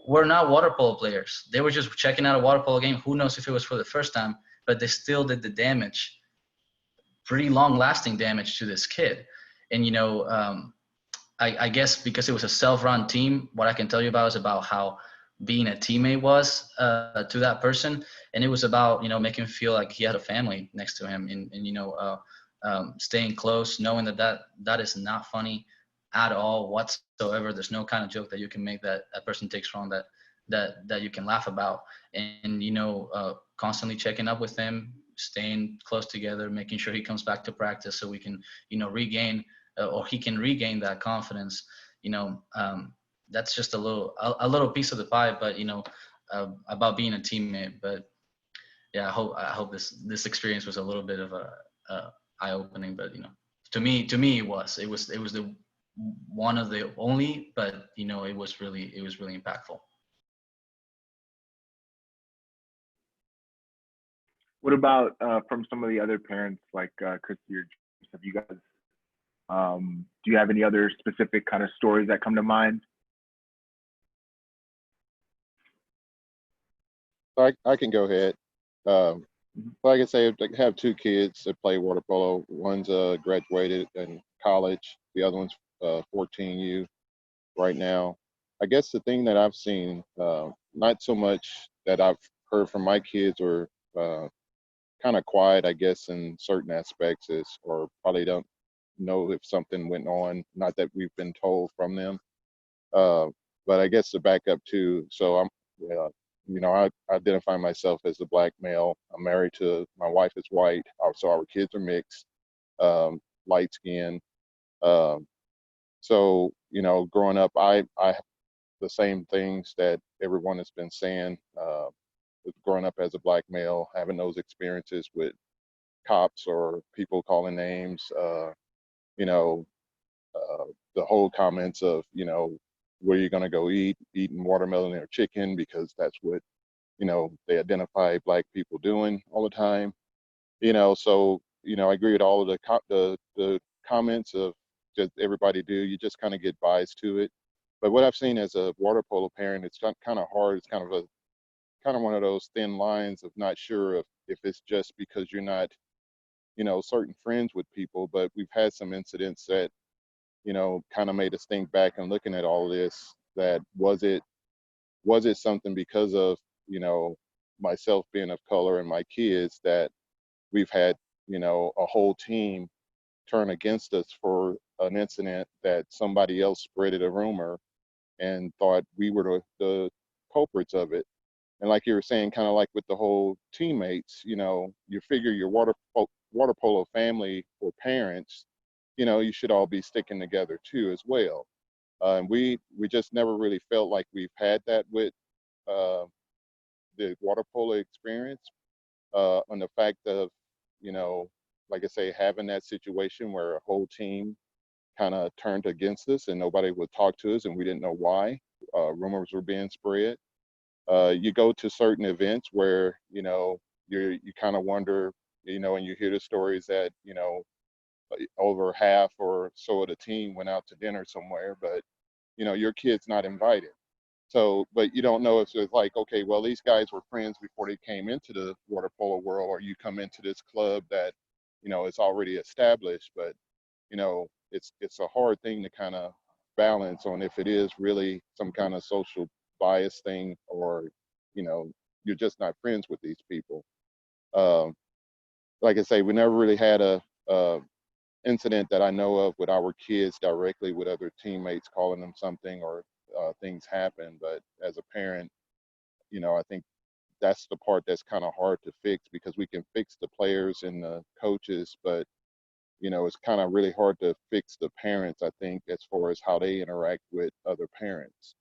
were not water polo players. They were just checking out a water polo game. Who knows if it was for the first time, but they still did the damage, pretty long lasting damage to this kid. And I guess because it was a self-run team, what I can tell you about is about how being a teammate was to that person. And it was about, making him feel like he had a family next to him, and staying close, knowing that is not funny at all whatsoever. There's no kind of joke that you can make that a person takes wrong that you can laugh about. And constantly checking up with him, staying close together, making sure he comes back to practice so we can regain, or he can regain that confidence. That's just a little piece of the pie, but about being a teammate. But yeah, I hope this experience was a little bit of a eye-opening. But to me it was the one of the only, but it was really impactful. What about from some of the other parents, like Christie or James? Have you guys, do you have any other specific kind of stories that come to mind? I can go ahead. Like I say, I have two kids that play water polo. One's graduated in college. The other one's 14U right now. I guess the thing that I've seen, not so much that I've heard from my kids, or kind of quiet, I guess, in certain aspects, is, or probably don't know if something went on, not that we've been told from them. But I guess to back up too, so I identify myself as a Black male. I'm married to, my wife is white, so our kids are mixed, light skin. So, growing up, I the same things that everyone has been saying, growing up as a Black male, having those experiences with cops or people calling names, the whole comments of, where you're going to go eating watermelon or chicken, because that's what, they identify Black people doing all the time. So, I agree with all of the comments of just everybody do. You just kind of get biased to it. But what I've seen as a water polo parent, it's kind of hard. It's kind of one of those thin lines of not sure if it's just because you're not, certain friends with people. But we've had some incidents that, kind of made us think back and looking at all this, that was it something because of, myself being of color and my kids, that we've had, a whole team turn against us for an incident that somebody else spreaded a rumor and thought we were the culprits of it. And like you were saying, kind of like with the whole teammates, you figure your water polo family or parents, you should all be sticking together too as well. And we just never really felt like we've had that with the water polo experience, on the fact of, like I say, having that situation where a whole team kind of turned against us and nobody would talk to us and we didn't know why. Rumors were being spread. You go to certain events where, you kind of wonder, and you hear the stories that, over half or so of the team went out to dinner somewhere, but, your kid's not invited. So, but you don't know if it's like, okay, well, these guys were friends before they came into the water polo world, or you come into this club that, it's already established. But, it's a hard thing to kind of balance on if it is really some kind of social bias thing, or, you're just not friends with these people. Like I say, we never really had a incident that I know of with our kids directly with other teammates calling them something, or things happen. But as a parent, I think that's the part that's kind of hard to fix, because we can fix the players and the coaches, but it's kind of really hard to fix the parents, I think, as far as how they interact with other parents.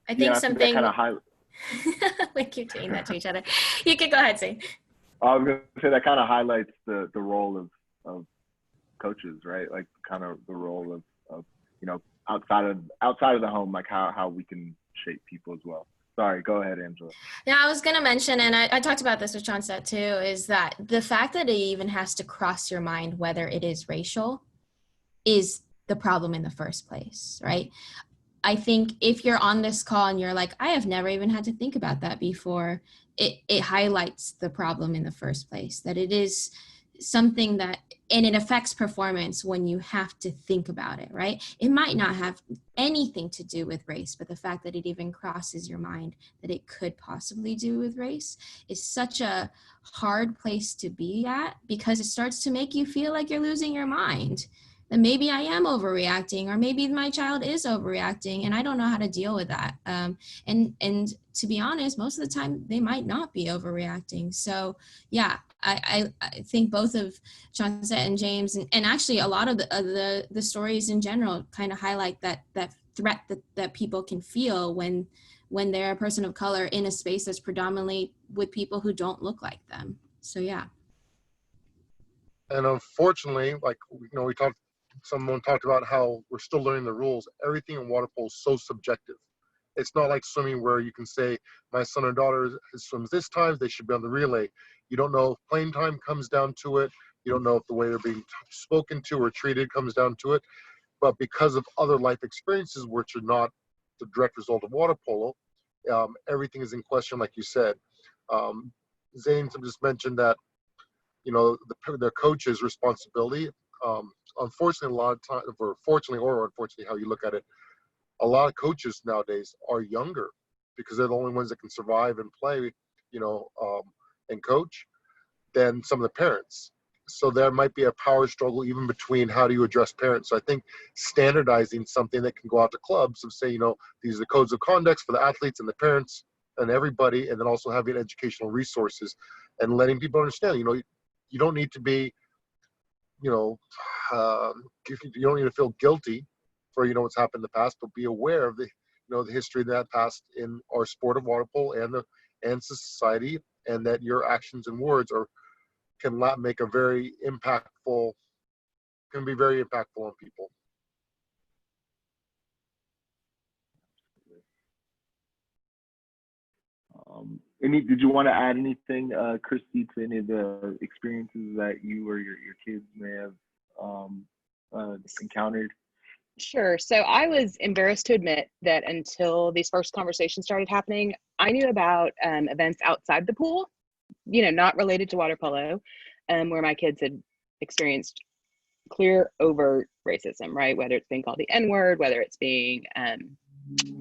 I think I something. That kind of we keep doing that to each other. You can go ahead, Zayne. I was going to say that kind of highlights the role of coaches, right? Like kind of the role of outside of the home, like how we can shape people as well. Sorry, go ahead, Angela. Yeah, I was going to mention, and I talked about this with Chauncet too, is that the fact that it even has to cross your mind whether it is racial is the problem in the first place, right? I think if you're on this call and you're like, I have never even had to think about that before, it highlights the problem in the first place, that it is something that, and it affects performance when you have to think about it, right? It might not have anything to do with race, but the fact that it even crosses your mind that it could possibly do with race is such a hard place to be at, because it starts to make you feel like you're losing your mind. And maybe I am overreacting, or maybe my child is overreacting and I don't know how to deal with that. And to be honest, most of the time they might not be overreacting. So yeah, I think both of Chauncet and James, and actually a lot of the stories in general kind of highlight that threat that people can feel when they're a person of color in a space that's predominantly with people who don't look like them. So yeah. And unfortunately, like, someone talked about how we're still learning the rules. Everything in water polo is so subjective. It's not like swimming where you can say, my son or daughter swims this time, they should be on the relay. You don't know if playing time comes down to it. You don't know if the way they're being spoken to or treated comes down to it. But because of other life experiences, which are not the direct result of water polo, everything is in question, like you said. Zayne just mentioned that, the coach's responsibility. Unfortunately, a lot of time, or fortunately or unfortunately, how you look at it, a lot of coaches nowadays are younger because they're the only ones that can survive and play, and coach, than some of the parents. So there might be a power struggle even between how do you address parents. So I think standardizing something that can go out to clubs of say, these are the codes of conduct for the athletes and the parents and everybody, and then also having educational resources and letting people understand, you don't need to be, you don't need to feel guilty for what's happened in the past, but be aware of the the history of that past in our sport of water polo and society, and that your actions and words can be very impactful on people. Did you want to add anything, Christie, to any of the experiences that you or your kids may have encountered? Sure. So I was embarrassed to admit that until these first conversations started happening, I knew about events outside the pool, not related to water polo, where my kids had experienced clear, overt racism, right? Whether it's being called the N-word, whether it's being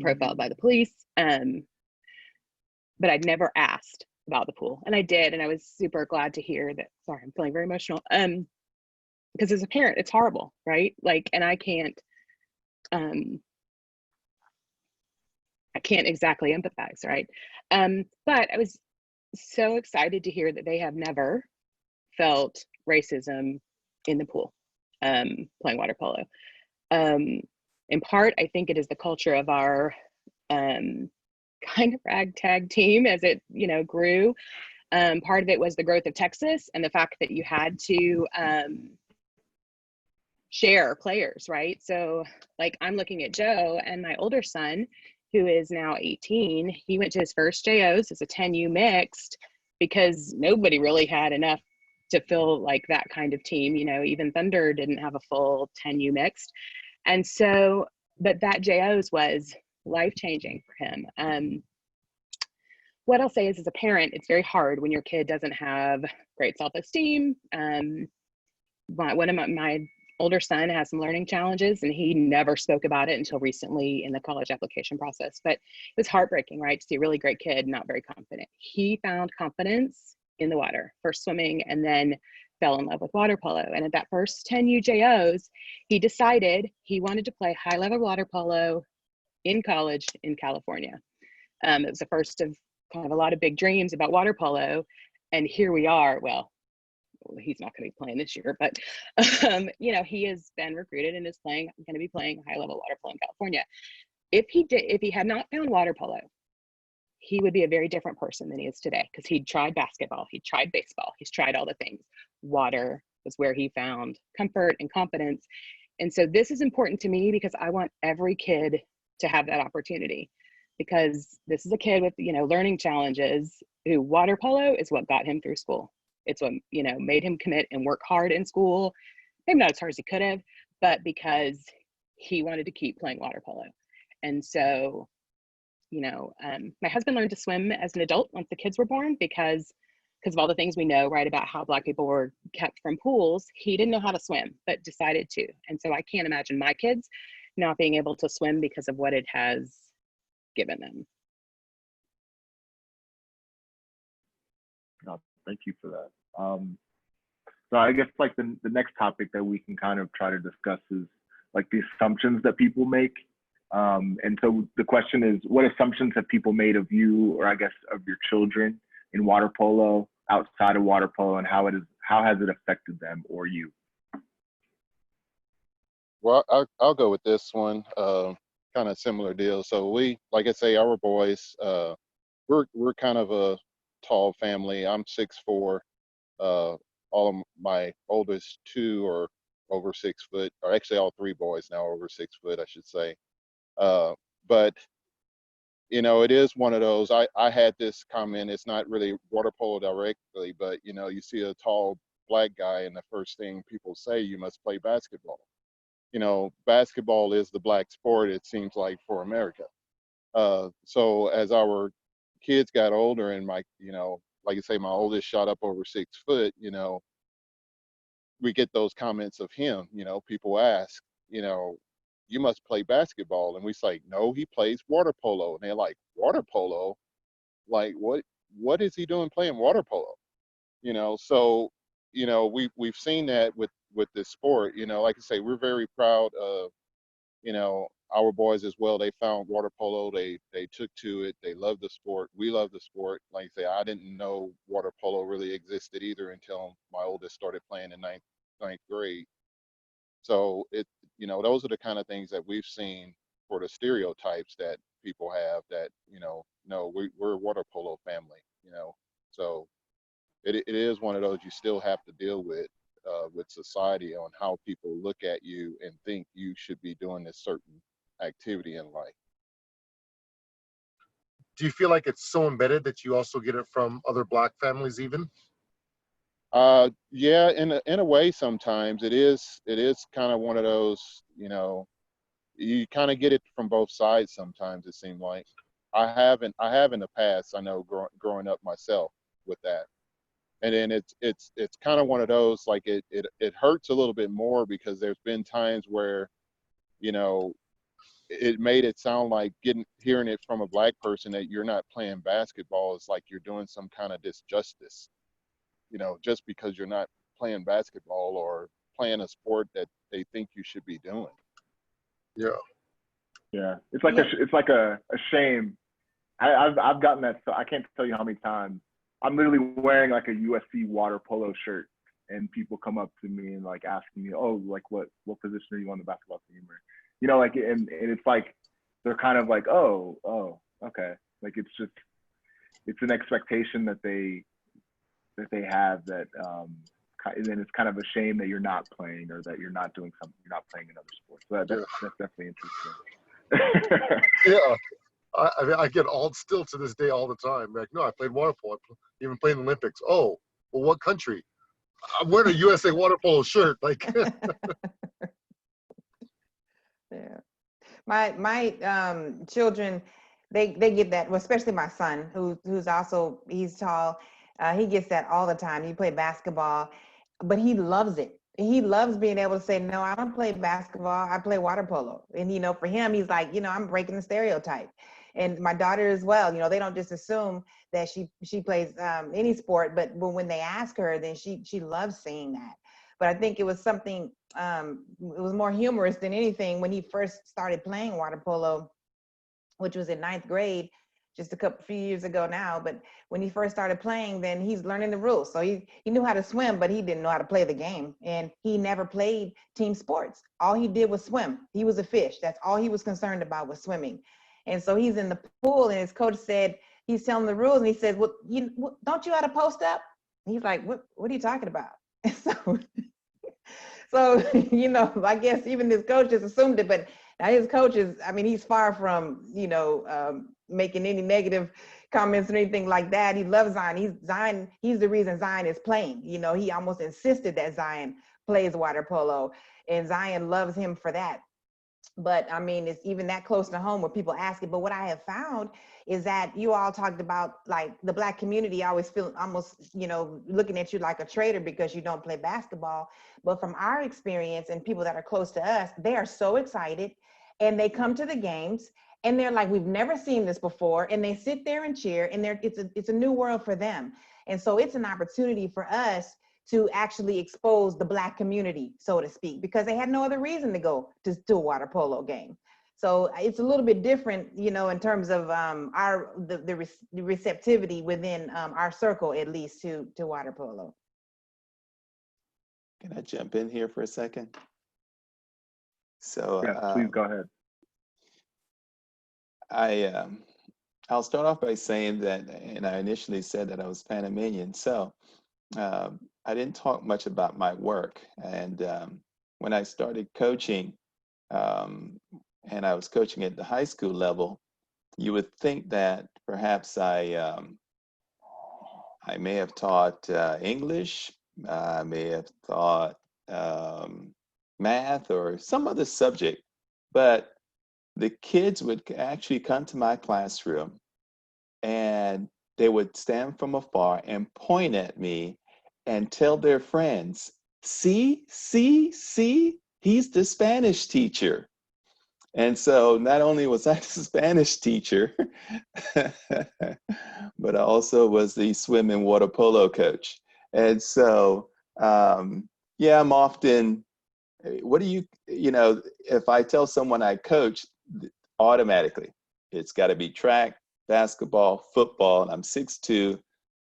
profiled by the police. But I'd never asked about the pool. And I did, and I was super glad to hear that. Sorry, I'm feeling very emotional. Because as a parent, it's horrible, right? Like, and I can't exactly empathize, right? But I was so excited to hear that they have never felt racism in the pool, playing water polo. In part, I think it is the culture of our kind of ragtag team as it, grew. Part of it was the growth of Texas and the fact that you had to share players, right? So like I'm looking at Joe and my older son, who is now 18, he went to his first JOs as a 10U mixed because nobody really had enough to fill like that kind of team. Even Thunder didn't have a full 10U mixed. And so, but that JOs was life-changing for him. What I'll say is, as a parent, it's very hard when your kid doesn't have great self-esteem. One of my older son has some learning challenges, and he never spoke about it until recently in the college application process. But it was heartbreaking, right, to see a really great kid not very confident. He found confidence in the water, first swimming, and then fell in love with water polo. And at that first 10 UJOs, he decided he wanted to play high level water polo in college in California. It was the first of kind of a lot of big dreams about water polo. And here we are. Well, he's not going to be playing this year, but you know, he has been recruited and is going to be playing high level water polo in California. If he had not found water polo, he would be a very different person than he is today, because he'd tried basketball, he'd tried baseball, he's tried all the things. Water was where he found comfort and confidence. And so this is important to me because I want every kid to have that opportunity, because this is a kid with, you know, learning challenges who water polo is what got him through school. It's what, you know, made him commit and work hard in school. Maybe not as hard as he could have, but because he wanted to keep playing water polo. And so, you know, my husband learned to swim as an adult once the kids were born, because of all the things we know, right, about how Black people were kept from pools. He didn't know how to swim, but decided to. And so I can't imagine my kids not being able to swim because of what it has given them. No, thank you for that. So I guess like the next topic that we can kind of try to discuss is like the assumptions that people make. And so the question is, what assumptions have people made of you, or I guess of your children, in water polo, outside of water polo, and how has it affected them or you? Well, I'll go with this one. Kind of similar deal. So we, like I say, our boys, we're kind of a tall family. I'm 6'4". All of my oldest two are over 6 foot, or actually all three boys now are over 6 foot, I should say. But you know, it is one of those. I had this comment. It's not really water polo directly, but you know, you see a tall Black guy, and the first thing people say, you must play basketball. You know, basketball is the Black sport, it seems like, for America. So as our kids got older, and my, you know, like I say, my oldest shot up over 6 foot, you know, we get those comments of him. You know, people ask, you know, you must play basketball. And we say, no, he plays water polo. And they're like, water polo? Like, what is he doing playing water polo? You know, so, you know, we've seen that with this sport. You know, like I say, we're very proud of, you know, our boys as well. They found water polo. They took to it. They love the sport. We love the sport. Like I say, I didn't know water polo really existed either until my oldest started playing in ninth grade. So it, you know, those are the kind of things that we've seen for the stereotypes that people have, that, you know, no, we're a water polo family, you know. So it is one of those you still have to deal with society, on how people look at you and think you should be doing this certain activity in life. Do you feel like it's so embedded that you also get it from other Black families even? Yeah, in a way, sometimes it is kind of one of those, you know, you kind of get it from both sides sometimes, it seemed like. I have in the past, I know, growing up myself with that. And then it's kind of one of those, like it hurts a little bit more, because there's been times where, you know, it made it sound like hearing it from a Black person that you're not playing basketball is like you're doing some kind of disjustice, you know, just because you're not playing basketball or playing a sport that they think you should be doing. Yeah, it's like a shame. I've gotten that. So I can't tell you how many times I'm literally wearing like a USC water polo shirt, and people come up to me and like asking me, oh, like what position are you on the basketball team, or, you know, like, and it's like they're kind of like, oh, okay, like it's an expectation that they have, that and then it's kind of a shame that you're not playing, or that you're not doing something, you're not playing another sport. So that's definitely interesting. Yeah. I mean, I get still to this day all the time. Like, no, I played water polo. I even played in the Olympics. Oh, well, what country? I'm wearing a USA water polo shirt. Like, yeah. My children, they get that, well, especially my son, who's also, he's tall. He gets that all the time. He played basketball, but he loves it. He loves being able to say, no, I don't play basketball, I play water polo. And, you know, for him, he's like, you know, I'm breaking the stereotype. And my daughter as well, you know, they don't just assume that she plays any sport, but when they ask her, then she loves saying that. But I think it was something, it was more humorous than anything when he first started playing water polo, which was in 9th grade, just few years ago now. But when he first started playing, then he's learning the rules. So he knew how to swim, but he didn't know how to play the game. And he never played team sports. All he did was swim. He was a fish. That's all he was concerned about, was swimming. And so he's in the pool, and his coach said, he's telling the rules, and he said, well, don't you know how to post up? And he's like, what are you talking about? And so, I guess even his coach just assumed it, but now his coach is, I mean, he's far from, making any negative comments or anything like that. He loves Zayne. He's the reason Zayne is playing. He almost insisted that Zayne plays water polo, and Zayne loves him for that. But I mean, it's even that close to home where people ask it. But what I have found is that you all talked about, like, the Black community always feel almost, looking at you like a traitor because you don't play basketball. But from our experience and people that are close to us, they are so excited, and they come to the games and they're like, we've never seen this before. And they sit there and cheer, and it's a new world for them. And so it's an opportunity for us to actually expose the Black community, so to speak, because they had no other reason to go to a water polo game. So it's a little bit different, in terms of the receptivity within our circle, at least, to water polo. Can I jump in here for a second? So Yeah, please go ahead. I'll start off by saying that, and I initially said that I was Panamanian, so I didn't talk much about my work. And when I started coaching, and I was coaching at the high school level, you would think that perhaps I may have taught English, I may have taught math or some other subject, but the kids would actually come to my classroom and they would stand from afar and point at me and tell their friends, see, he's the Spanish teacher. And so not only was I the Spanish teacher, but I also was the swim and water polo coach. And so, yeah, I'm often, if I tell someone I coach, automatically, it's got to be track, basketball, football, and I'm 6'2".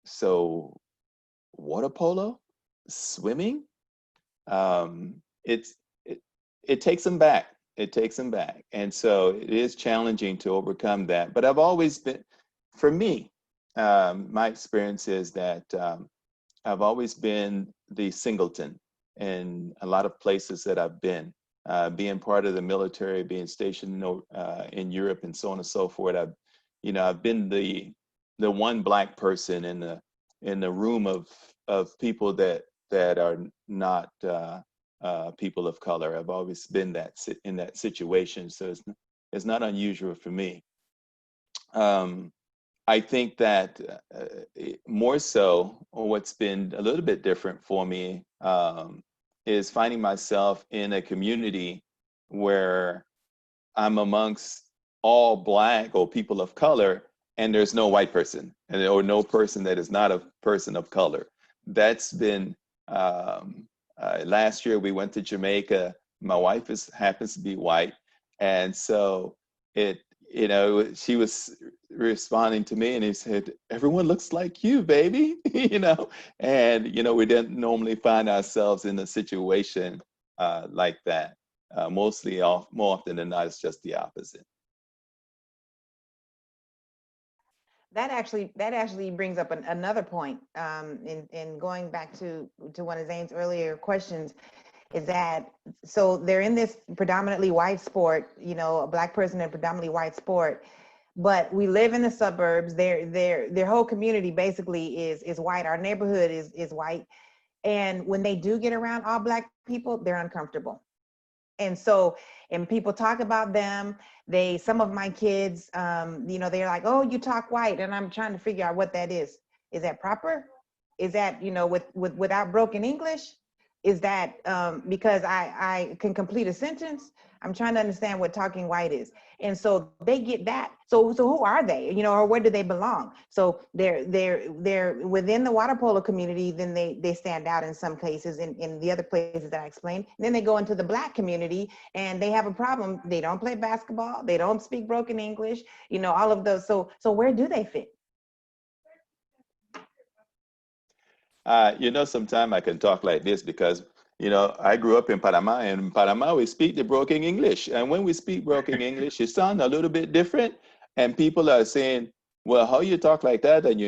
So water polo, swimming, it takes them back. It takes them back. And so it is challenging to overcome that. But I've always been, for me, my experience is that I've always been the singleton in a lot of places that I've been. Being part of the military, being stationed in Europe and so on and so forth, I've been the one Black person in the room of people that are not people of color. I've always been in that situation, so it's not unusual for me. I think that more so, what's been a little bit different for me is finding myself in a community where I'm amongst all Black or people of color, and there's no white person, or no person that is not a person of color. That's been, last year we went to Jamaica. My wife happens to be white. And so she was responding to me and he said, everyone looks like you, baby, and, we didn't normally find ourselves in a situation like that. More often than not, it's just the opposite. That actually brings up another point in going back to one of Zayne's earlier questions, is that, so they're in this predominantly white sport, a Black person in a predominantly white sport, but we live in the suburbs. Their whole community basically is white. Our neighborhood is white. And when they do get around all Black people, they're uncomfortable. And so, and people talk about them. Some of my kids, they're like, oh, you talk white. And I'm trying to figure out what that is. Is that proper? Is that, without broken English? Is that because I can complete a sentence? I'm trying to understand what talking white is. And so they get that. So who are they, you know, or where do they belong? So they're within the water polo community, then they stand out in some cases in the other places that I explained. And then they go into the Black community and they have a problem. They don't play basketball. They don't speak broken English, you know, all of those. So where do they fit? You know, sometimes I can talk like this because, you know, I grew up in Panama, and in Panama we speak the broken English. And when we speak broken English, it sounds a little bit different. And people are saying, well, how you talk like that and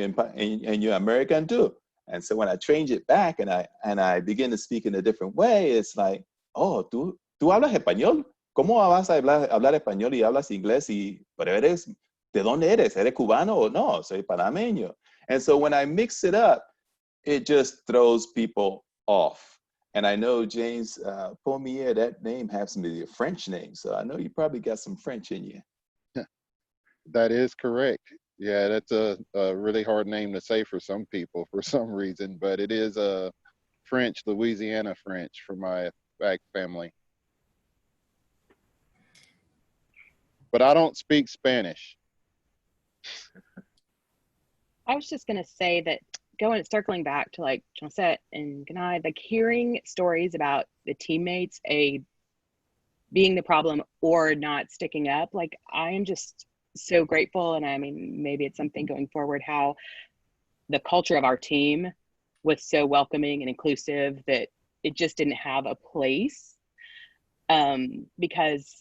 you're American too. And so when I change it back and I begin to speak in a different way, it's like, oh, tú hablas español. ¿Cómo vas a hablar español y hablas inglés? Pero eres, ¿de dónde eres? ¿Eres cubano o no? Soy panameño. And so when I mix it up, it just throws people off. And I know James Pornier, that name happens to be a French name. So I know you probably got some French in you. That is correct. Yeah, that's a really hard name to say for some people for some reason, but it is a French, Louisiana French for my back family. But I don't speak Spanish. I was just going to say that circling back to like Chauncet and Genai, like hearing stories about the teammates being the problem or not sticking up, like I am just so grateful. And I mean, maybe it's something going forward, how the culture of our team was so welcoming and inclusive that it just didn't have a place. Because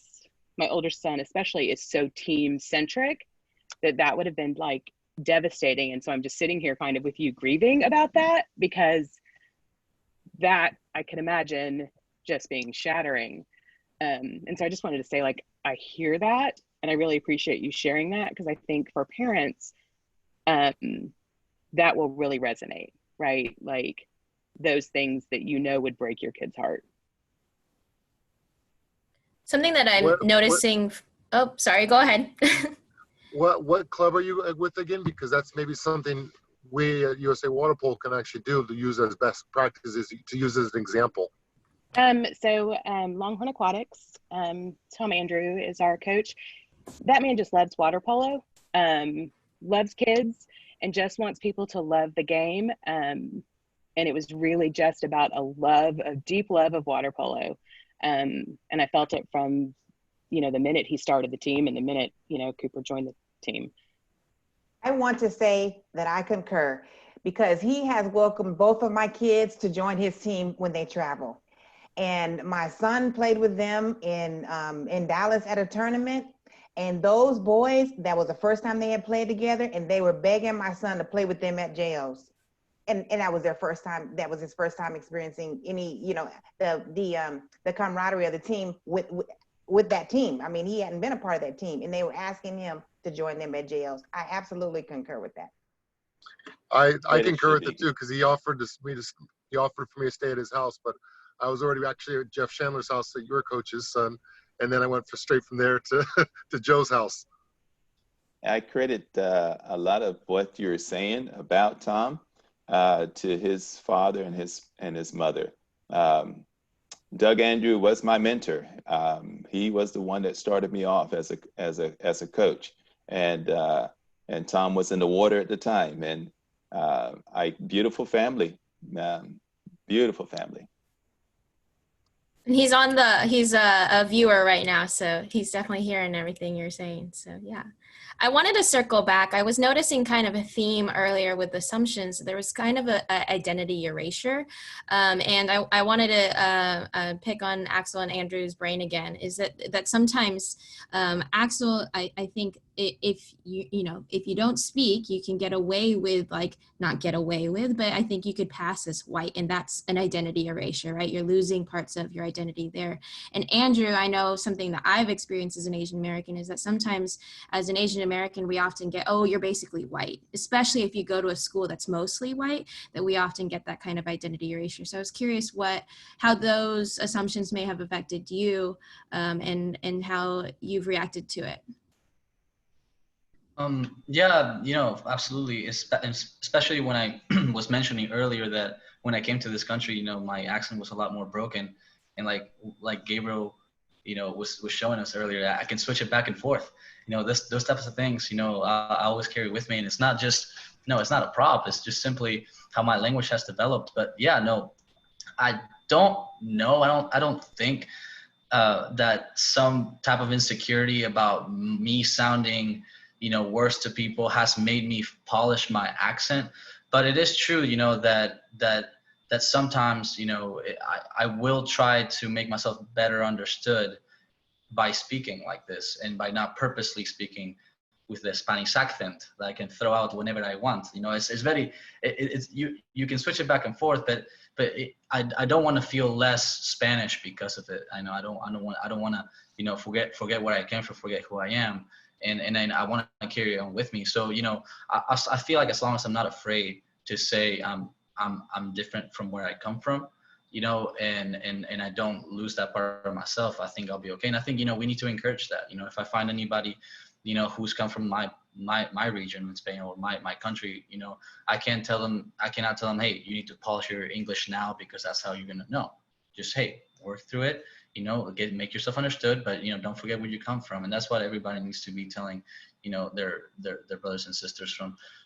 my older son especially is so team centric that would have been like devastating. And so I'm just sitting here kind of with you grieving about that, because that I can imagine just being shattering. And so I just wanted to say, like, I hear that and I really appreciate you sharing that, because I think for parents, that will really resonate, right? Like those things that you know would break your kid's heart. Something that I'm noticing. Oh, sorry, go ahead. What club are you with again? Because that's maybe something we at USA Water Polo can actually do to use as best practices, to use as an example. Longhorn Aquatics, Tom Andrew is our coach. That man just loves water polo, loves kids, and just wants people to love the game. And it was really just about a deep love of water polo. And I felt it from, you know, the minute he started the team and the minute, you know, Cooper joined the team. I want to say that I concur, because he has welcomed both of my kids to join his team when they travel. And my son played with them in Dallas at a tournament. And those boys, that was the first time they had played together, and they were begging my son to play with them at JOs. And that was their first time. That was his first time experiencing any, you know, the camaraderie of the team with that team. I mean, he hadn't been a part of that team, and they were asking him to join them at JOs. I absolutely concur with that. I concur with it too, because he offered for me to stay at his house, but I was already actually at Jeff Chandler's house, at your coach's son, and then I went straight from there to to Joe's house. I credit a lot of what you're saying about Tom to his father and his mother. Doug Andrew was my mentor. He was the one that started me off as a coach, and Tom was in the water at the time. And beautiful family, beautiful family. And he's a viewer right now, so he's definitely hearing everything you're saying. So yeah, I wanted to circle back. I was noticing kind of a theme earlier with assumptions. There was kind of a identity erasure, and I wanted to pick on Axel and Andrew's brain again. Is that sometimes Axel, I think if you don't speak, you can get away with, like, not get away with, but I think you could pass as white, and that's an identity erasure, right? You're losing parts of your identity there. And Andrew, I know something that I've experienced as an Asian American is that sometimes as an Asian American, we often get, oh, you're basically white, especially if you go to a school that's mostly white, that we often get that kind of identity erasure. So I was curious how those assumptions may have affected you, and how you've reacted to it. Yeah, you know, absolutely. Especially when I was mentioning earlier that when I came to this country, you know, my accent was a lot more broken. And like Gabriel, you know, was showing us earlier, I can switch it back and forth. You know, those types of things, you know, I always carry with me. And it's not just, no, it's not a prop. It's just simply how my language has developed. But yeah, no, I don't know. I don't think that some type of insecurity about me sounding, you know, worse to people has made me polish my accent. But it is true, you know, that sometimes, you know, I will try to make myself better understood by speaking like this and by not purposely speaking with the Spanish accent that I can throw out whenever I want. You know, it's very, it's you can switch it back and forth, but I don't want to feel less Spanish because of it. I know I don't want to, you know, forget where I came from, forget who I am, and then I want to carry on with me. So, you know, I feel like as long as I'm not afraid to say I'm different from where I come from, you know, and I don't lose that part of myself, I think I'll be okay. And I think, you know, we need to encourage that. You know, if I find anybody, you know, who's come from my region in Spain or my country, you know, I cannot tell them, hey, you need to polish your English now because that's how you're gonna know. Just, hey, work through it, you know, make yourself understood, but, you know, don't forget where you come from. And that's what everybody needs to be telling, you know, their brothers and sisters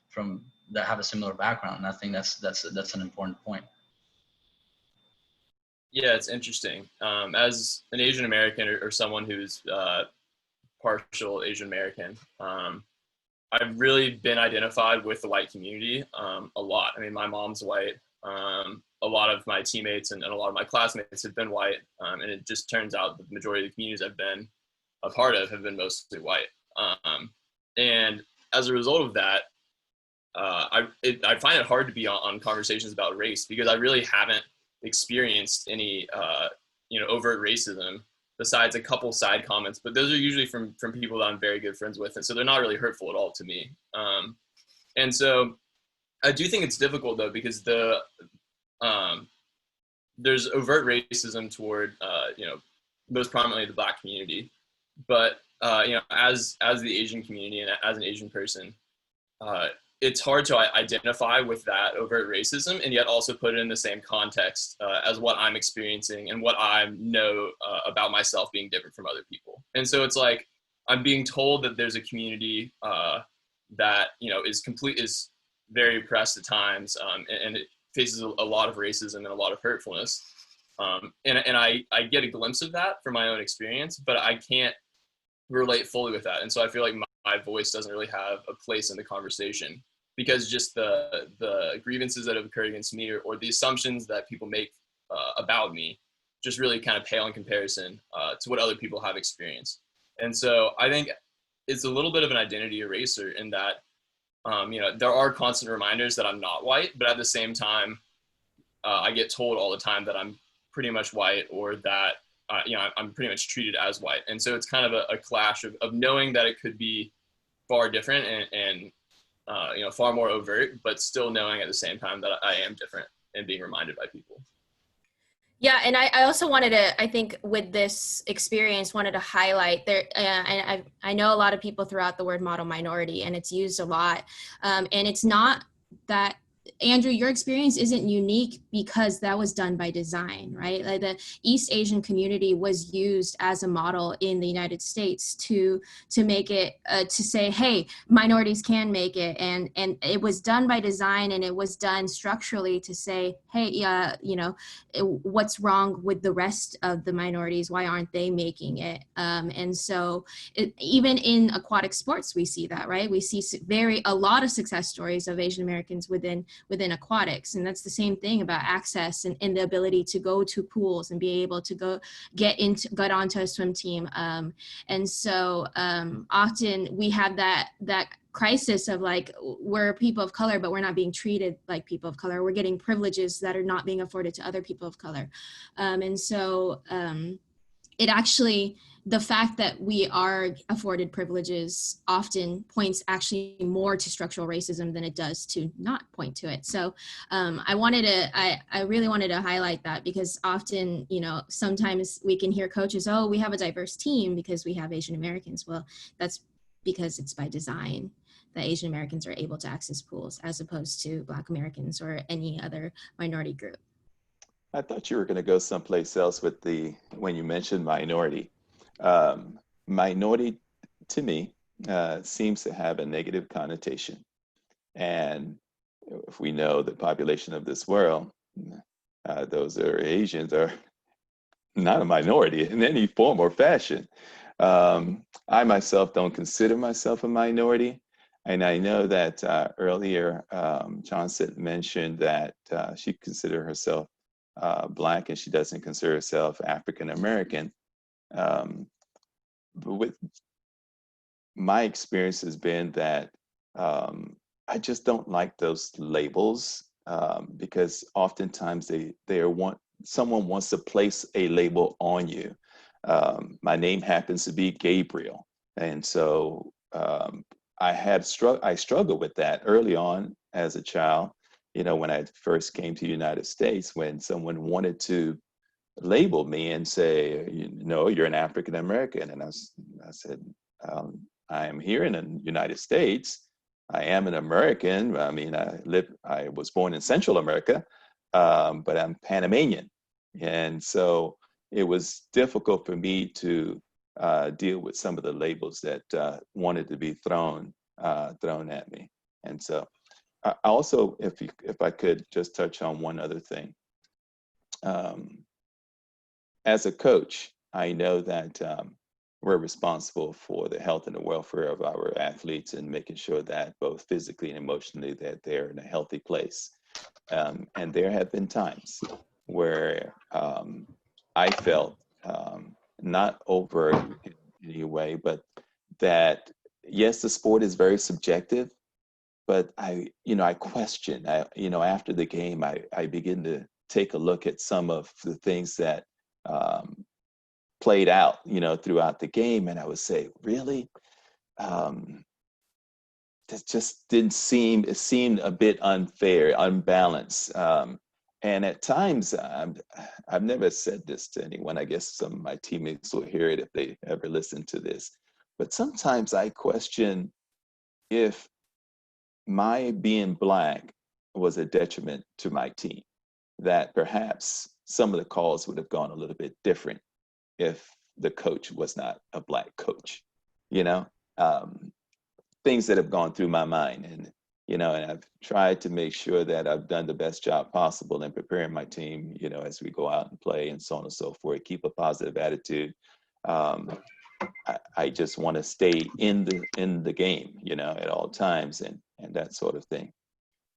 from that have a similar background. And I think that's an important point. Yeah, it's interesting. As an Asian American or someone who's partial Asian American, I've really been identified with the white community a lot. I mean, my mom's white. A lot of my teammates and a lot of my classmates have been white. And it just turns out the majority of the communities I've been a part of have been mostly white. And as a result of that, I find it hard to be on conversations about race because I really haven't experienced any, you know, overt racism besides a couple side comments, but those are usually from people that I'm very good friends with. And so they're not really hurtful at all to me. And so I do think it's difficult though, because there's overt racism toward, you know, most prominently the Black community, but, you know, as the Asian community and as an Asian person, it's hard to identify with that overt racism and yet also put it in the same context as what I'm experiencing and what I know about myself being different from other people. And so it's like, I'm being told that there's a community that, you know, is very oppressed at times and it faces a lot of racism and a lot of hurtfulness. And I get a glimpse of that from my own experience, but I can't relate fully with that. And so I feel like my voice doesn't really have a place in the conversation because just the grievances that have occurred against me or the assumptions that people make about me just really kind of pale in comparison to what other people have experienced. And so I think it's a little bit of an identity eraser in that, you know, there are constant reminders that I'm not white, but at the same time, I get told all the time that I'm pretty much white or that, you know, I'm pretty much treated as white. And so it's kind of a clash of knowing that it could be far different and you know, far more overt, but still knowing at the same time that I am different and being reminded by people. Yeah, and I also wanted to, I think with this experience, wanted to highlight there, and I know a lot of people throw out the word model minority, and it's used a lot, and it's not that, Andrew, your experience isn't unique because that was done by design, right? Like the East Asian community was used as a model in the United States to make it, to say, hey, minorities can make it. And it was done by design and it was done structurally to say, hey, you know, what's wrong with the rest of the minorities? Why aren't they making it? And so even in aquatic sports, we see that, right? We see a lot of success stories of Asian Americans within aquatics. And that's the same thing about access and the ability to go to pools and be able to get onto a swim team. And so often we have that crisis of like, we're people of color, but we're not being treated like people of color. We're getting privileges that are not being afforded to other people of color. And so it actually, the fact that we are afforded privileges often points actually more to structural racism than it does to not point to it. So I really wanted to highlight that because often, you know, sometimes we can hear coaches, oh, we have a diverse team because we have Asian Americans. Well, that's because it's by design. that Asian Americans are able to access pools as opposed to Black Americans or any other minority group. I thought you were going to go someplace else with when you mentioned minority. Minority, to me, seems to have a negative connotation. And if we know the population of this world, those are Asians are not a minority in any form or fashion. I myself don't consider myself a minority. And I know that earlier, Chauncet mentioned that she considered herself Black and she doesn't consider herself African American. But with my experience has been that I just don't like those labels because oftentimes someone wants to place a label on you. My name happens to be Gabriel, and so I struggled with that early on as a child. You know, when I first came to the United States, when someone wanted to label me and say, "No, you're an African American," and I said, "I am here in the United States. I am an American. I mean, I was born in Central America, but I'm Panamanian." And so it was difficult for me to deal with some of the labels that wanted to be thrown at me. And so I also, if I could just touch on one other thing. As a coach, I know that we're responsible for the health and the welfare of our athletes and making sure that both physically and emotionally that they're in a healthy place. And there have been times where I felt not overt in any way, but that yes, the sport is very subjective, but I question. After the game, I begin to take a look at some of the things that played out, throughout the game, and I would say, really, that just didn't seem. It seemed a bit unfair, unbalanced. And at times, I've never said this to anyone. I guess some of my teammates will hear it if they ever listen to this. But sometimes I question if my being Black was a detriment to my team, that perhaps some of the calls would have gone a little bit different if the coach was not a Black coach, things that have gone through my mind. And I've tried to make sure that I've done the best job possible in preparing my team, as we go out and play and so on and so forth, keep a positive attitude. I just want to stay in the game, at all times and that sort of thing.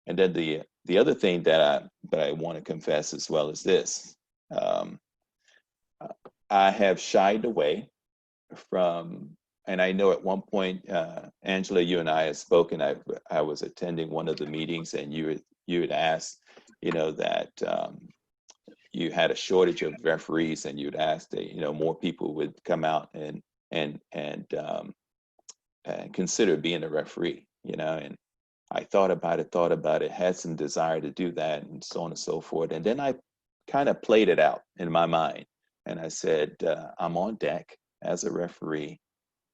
And then the other thing that I want to confess as well is this. I have shied away from, and I know at one point, Angela, you and I had spoken. I was attending one of the meetings, and you had asked, that you had a shortage of referees, and you'd asked that more people would come out and consider being a referee, and I thought about it, had some desire to do that, and so on and so forth. And then I kind of played it out in my mind, and I said, I'm on deck as a referee.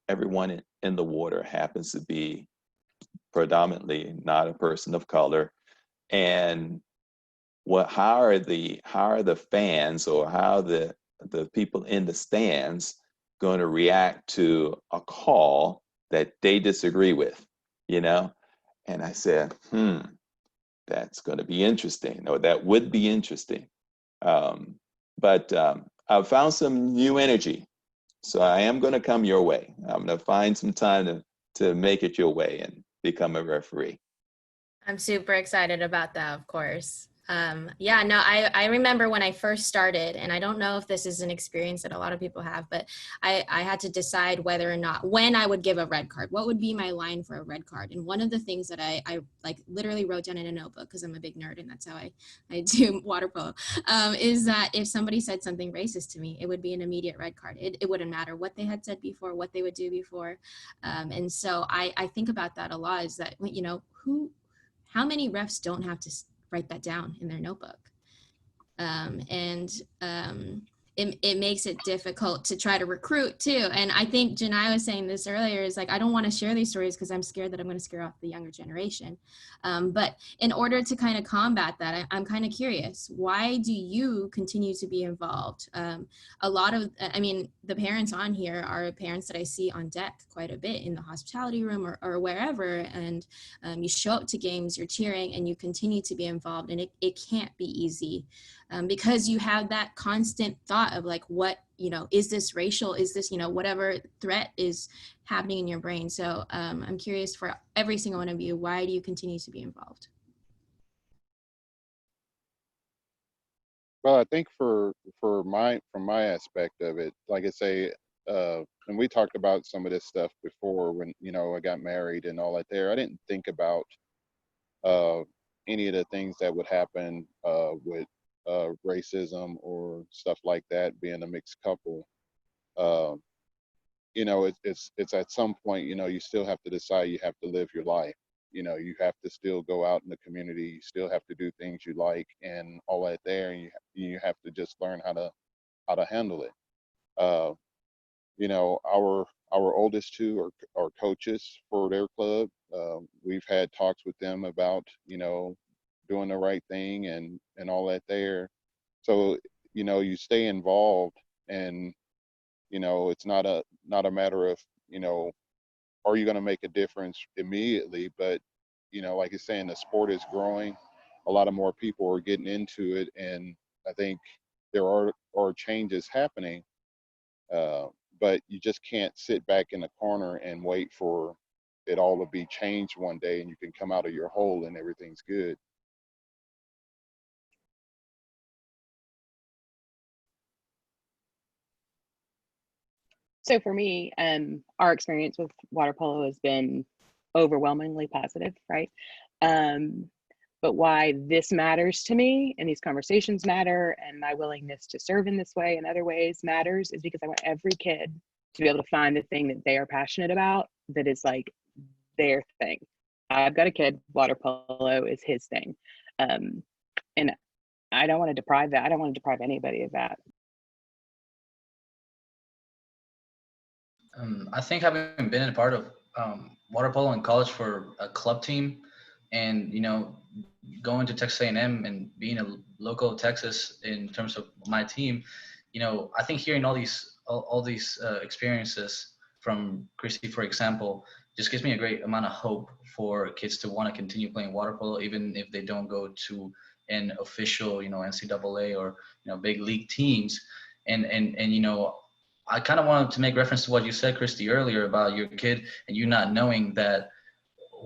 Everyone in the water happens to be predominantly not a person of color, and how are the fans, or how the people in the stands going to react to a call that they disagree with, And I said, that's going to be interesting, or that would be interesting. But I've found some new energy. So I am going to come your way. I'm going to find some time to make it your way and become a referee. I'm super excited about that, of course. I remember when I first started, and I don't know if this is an experience that a lot of people have, but I had to decide whether or not, when I would give a red card, what would be my line for a red card. And one of the things that I like literally wrote down in a notebook, because I'm a big nerd and that's how I do water polo, is that if somebody said something racist to me, it would be an immediate red card. It wouldn't matter what they had said before, what they would do before. And so I think about that a lot, is that, how many refs don't have to write that down in their notebook. it makes it difficult to try to recruit too. And I think Genai was saying this earlier, is like, I don't want to share these stories because I'm scared that I'm going to scare off the younger generation. But in order to kind of combat that, I'm kind of curious, why do you continue to be involved? A lot of, I mean, the parents on here are parents that I see on deck quite a bit in the hospitality room or wherever. And you show up to games, you're cheering, and you continue to be involved. And it can't be easy. Because you have that constant thought of like, what, is this racial? Is this, whatever threat is happening in your brain? So I'm curious for every single one of you, why do you continue to be involved? Well, I think from my aspect of it, like I say, and we talked about some of this stuff before when, I got married and all that there. I didn't think about any of the things that would happen with racism or stuff like that, being a mixed couple. It's at some point, you still have to decide you have to live your life. You have to still go out in the community, you still have to do things you like and all that there, and you have to just learn how to handle it. Our oldest two are coaches for their club. We've had talks with them about, doing the right thing and all that there. So, you stay involved, and, it's not a matter of, are you going to make a difference immediately? But, like you're saying, the sport is growing. A lot of more people are getting into it. And I think there are changes happening. But you just can't sit back in the corner and wait for it all to be changed one day and you can come out of your hole and everything's good. So for me, our experience with water polo has been overwhelmingly positive, right? But why this matters to me and these conversations matter and my willingness to serve in this way and other ways matters is because I want every kid to be able to find the thing that they are passionate about that is like their thing. I've got a kid, water polo is his thing. And I don't want to deprive that. I don't want to deprive anybody of that. I think having been a part of water polo in college for a club team, and going to Texas A&M and being a local Texas in terms of my team, I think hearing all these experiences from Christie, for example, just gives me a great amount of hope for kids to want to continue playing water polo, even if they don't go to an official, NCAA or big league teams, and I kind of wanted to make reference to what you said, Christie, earlier about your kid and you not knowing that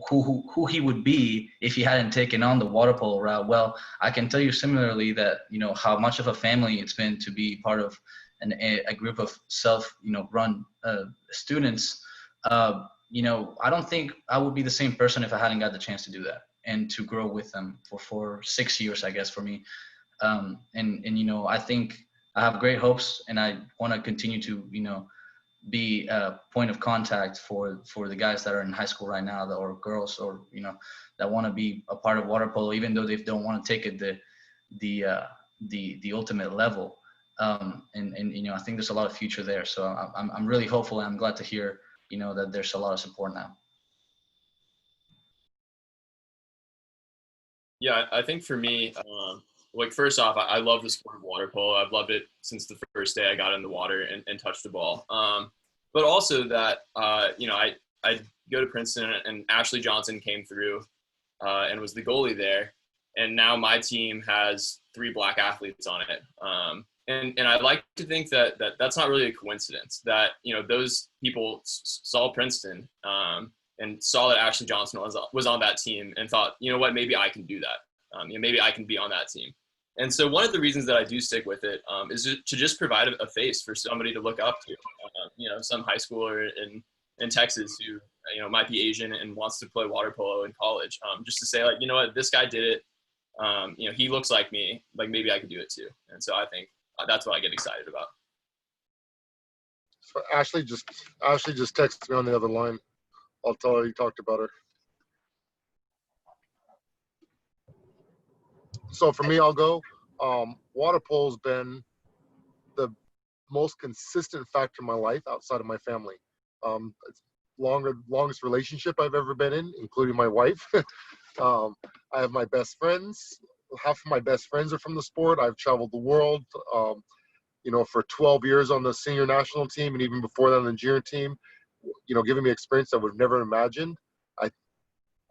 who he would be if he hadn't taken on the water polo route. Well, I can tell you similarly that, how much of a family it's been to be part of a group of run students. I don't think I would be the same person if I hadn't got the chance to do that and to grow with them for 6 years, I guess, for me. I think I have great hopes, and I want to continue to, be a point of contact for the guys that are in high school right now, or girls, or that want to be a part of water polo, even though they don't want to take it the ultimate level. I think there's a lot of future there. So I'm really hopeful, and I'm glad to hear that there's a lot of support now. Yeah, I think for me, first off, I love the sport of water polo. I've loved it since the first day I got in the water and touched the ball. But also that, I go to Princeton, and Ashley Johnson came through and was the goalie there. And now my team has 3 Black athletes on it. And I like to think that's not really a coincidence, that, those people saw Princeton and saw that Ashley Johnson was on that team and thought, you know what, maybe I can do that. Maybe I can be on that team. And so one of the reasons that I do stick with it is to just provide a face for somebody to look up to. Some high schooler in Texas who, might be Asian and wants to play water polo in college. Just to say, like, you know what, this guy did it. He looks like me. Like, maybe I could do it too. And so I think that's what I get excited about. So Ashley just texted me on the other line. I'll tell her you talked about her. So for me, I'll go. Water polo's been the most consistent factor in my life outside of my family. It's longest relationship I've ever been in, including my wife. I have my best friends. Half of my best friends are from the sport. I've traveled the world, for 12 years on the senior national team, and even before that on the junior team, giving me experience I would have never imagined.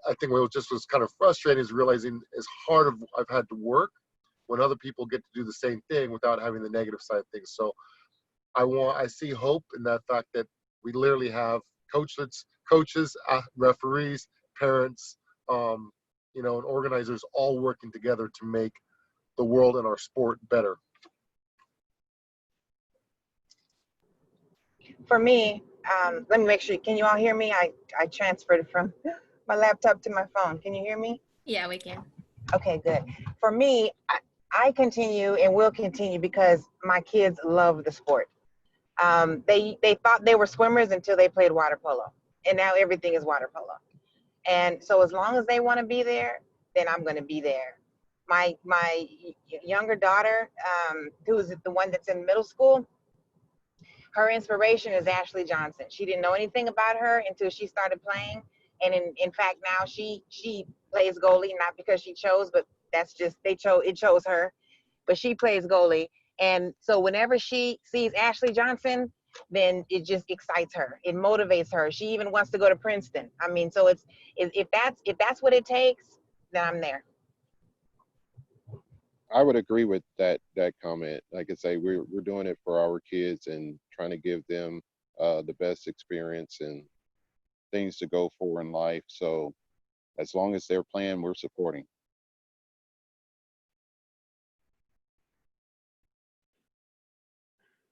I think what just was kind of frustrating is realizing as hard as I've had to work when other people get to do the same thing without having the negative side of things. So I see hope in that fact that we literally have coaches, referees, parents, and organizers all working together to make the world and our sport better. For me, let me make sure, can you all hear me? I transferred from my laptop to my phone. Can you hear me? Yeah, we can. Okay, good. For me, I continue and will continue because my kids love the sport. They thought they were swimmers until they played water polo, and now everything is water polo. And so as long as they want to be there, then I'm going to be there. My younger daughter, who's the one that's in middle school, her inspiration is Ashley Johnson. She didn't know anything about her until she started playing. And in fact, now she plays goalie, not because she chose, but that's just, it chose her. But she plays goalie. And so whenever she sees Ashley Johnson, then it just excites her. It motivates her. She even wants to go to Princeton. I mean, so if that's what it takes, then I'm there. I would agree with that comment. Like I say, we're doing it for our kids and trying to give them the best experience and things to go for in life. So as long as they're playing, we're supporting.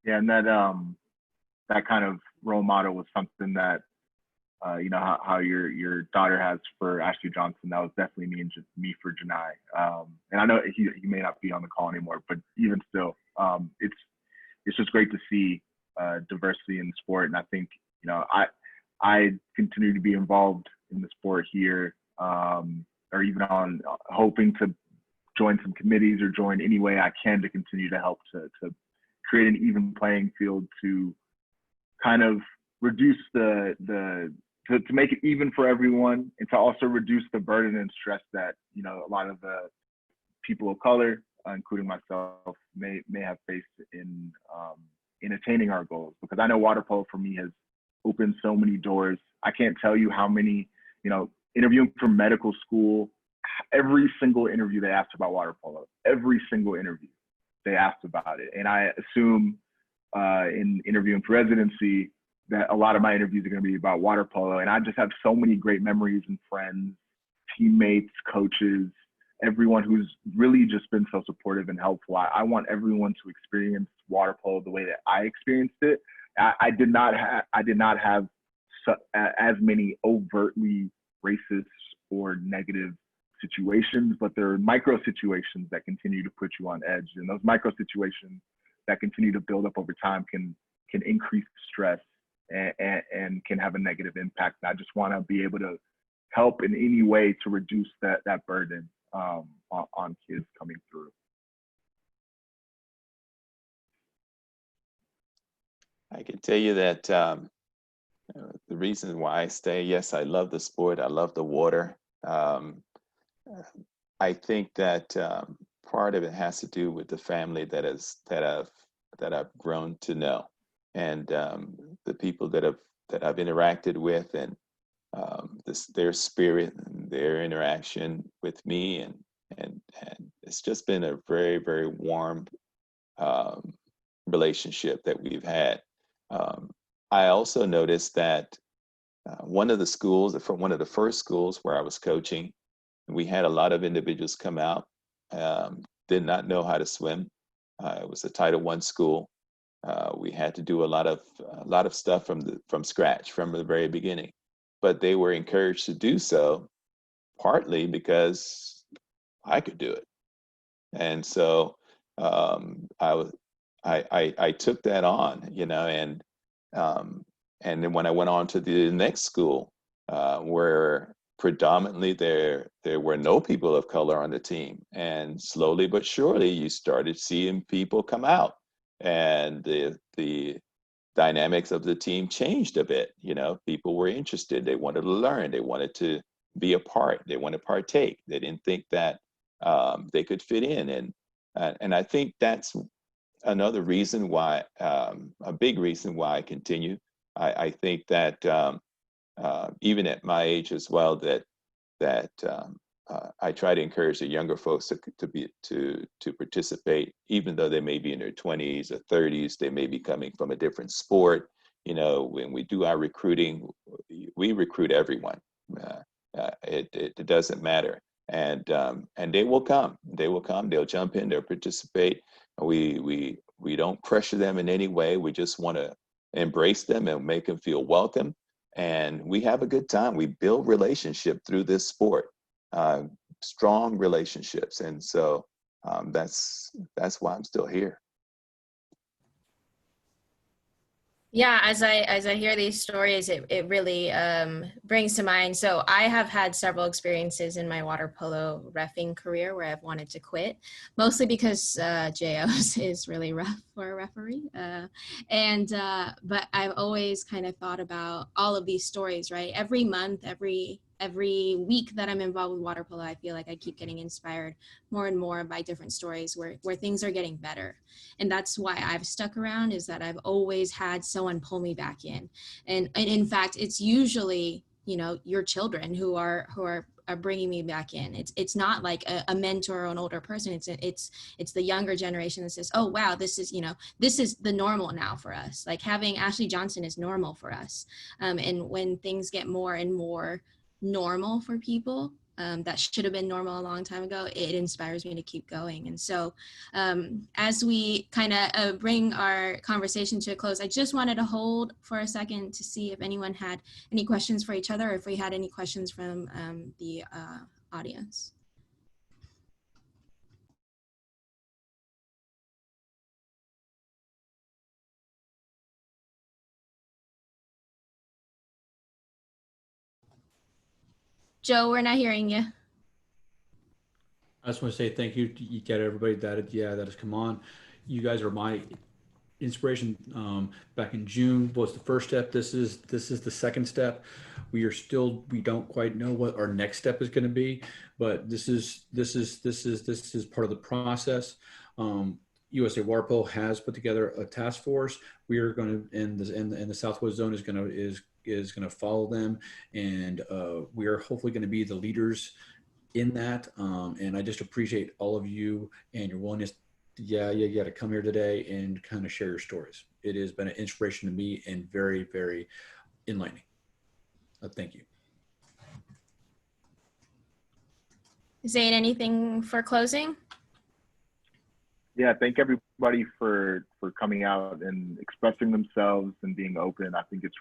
Yeah, and that kind of role model was something that how your daughter has for Ashley Johnson. That was definitely me for Genai. And I know he may not be on the call anymore, but even still, it's just great to see diversity in the sport. And I think I continue to be involved in the sport here, or even on hoping to join some committees or join any way I can to continue to help to create an even playing field, to kind of reduce to make it even for everyone, and to also reduce the burden and stress that a lot of the people of color, including myself, may have faced in attaining our goals. Because I know water polo for me has opened so many doors. I can't tell you how many, interviewing for medical school, every single interview they asked about water polo. Every single interview they asked about it. And I assume in interviewing for residency that a lot of my interviews are going to be about water polo. And I just have so many great memories and friends, teammates, coaches, everyone who's really just been so supportive and helpful. I want everyone to experience water polo the way that I experienced it. I did not have as many overtly racist or negative situations, but there are micro situations that continue to put you on edge. And those micro situations that continue to build up over time can increase stress and can have a negative impact. And I just want to be able to help in any way to reduce that burden on kids coming through. I can tell you that the reason why I stay, yes, I love the sport. I love the water. I think that part of it has to do with the family that I've grown to know, and the people that I've interacted with, and their spirit and their interaction with me, and it's just been a very, very warm relationship that we've had. I also noticed that one of the first schools where I was coaching, we had a lot of individuals come out, did not know how to swim. It was a Title I school. We had to do a lot of stuff from scratch, from the very beginning. But they were encouraged to do so, partly because I could do it. And so I took that on, and then when I went on to the next school, where predominantly there were no people of color on the team, and slowly but surely you started seeing people come out and the dynamics of the team changed a bit. You know, people were interested. They wanted to learn. They wanted to be a part. They wanted to partake. They didn't think that they could fit in. And I think that's another reason why, a big reason why I continue. I think that even at my age as well, that I try to encourage the younger folks to participate, even though they may be in their 20s or 30s. They may be coming from a different sport. You know, when we do our recruiting, we recruit everyone. It doesn't matter, and they will come. They will come. They'll jump in. They'll participate. We don't pressure them in any way. We just want to embrace them and make them feel welcome. And we have a good time. We build relationship through this sport, strong relationships. And so that's why I'm still here. Yeah, as I hear these stories, it really brings to mind. So I have had several experiences in my water polo reffing career where I've wanted to quit, mostly because JOs is really rough for a referee. But I've always kind of thought about all of these stories, right? Every month, every week that I'm involved with water polo, I feel like I keep getting inspired more and more by different stories where things are getting better. And that's why I've stuck around, is that I've always had someone pull me back in. And in fact, it's usually, you know, your children who are bringing me back in. It's not like a mentor or an older person. It's the younger generation that says, oh, wow, this is the normal now for us. Like having Ashley Johnson is normal for us. And when things get more and more normal for people, that should have been normal a long time ago, it inspires me to keep going. And so as we kind of bring our conversation to a close, I just wanted to hold for a second to see if anyone had any questions for each other, or if we had any questions from the audience. Joe, we're not hearing you. I just want to say thank you to everybody that has come on. You guys are my inspiration. Back in June was the first step. This is the second step. We don't quite know what our next step is going to be, but this is part of the process. USA Water Polo has put together a task force. We are going to, in the Southwest Zone is going to follow them, and we are hopefully going to be the leaders in that. And I just appreciate all of you and your willingness to come here today and kind of share your stories. It has been an inspiration to me and very, very enlightening. Thank you. Zayne, anything for closing? Yeah, thank everybody for coming out and expressing themselves and being open. I think it's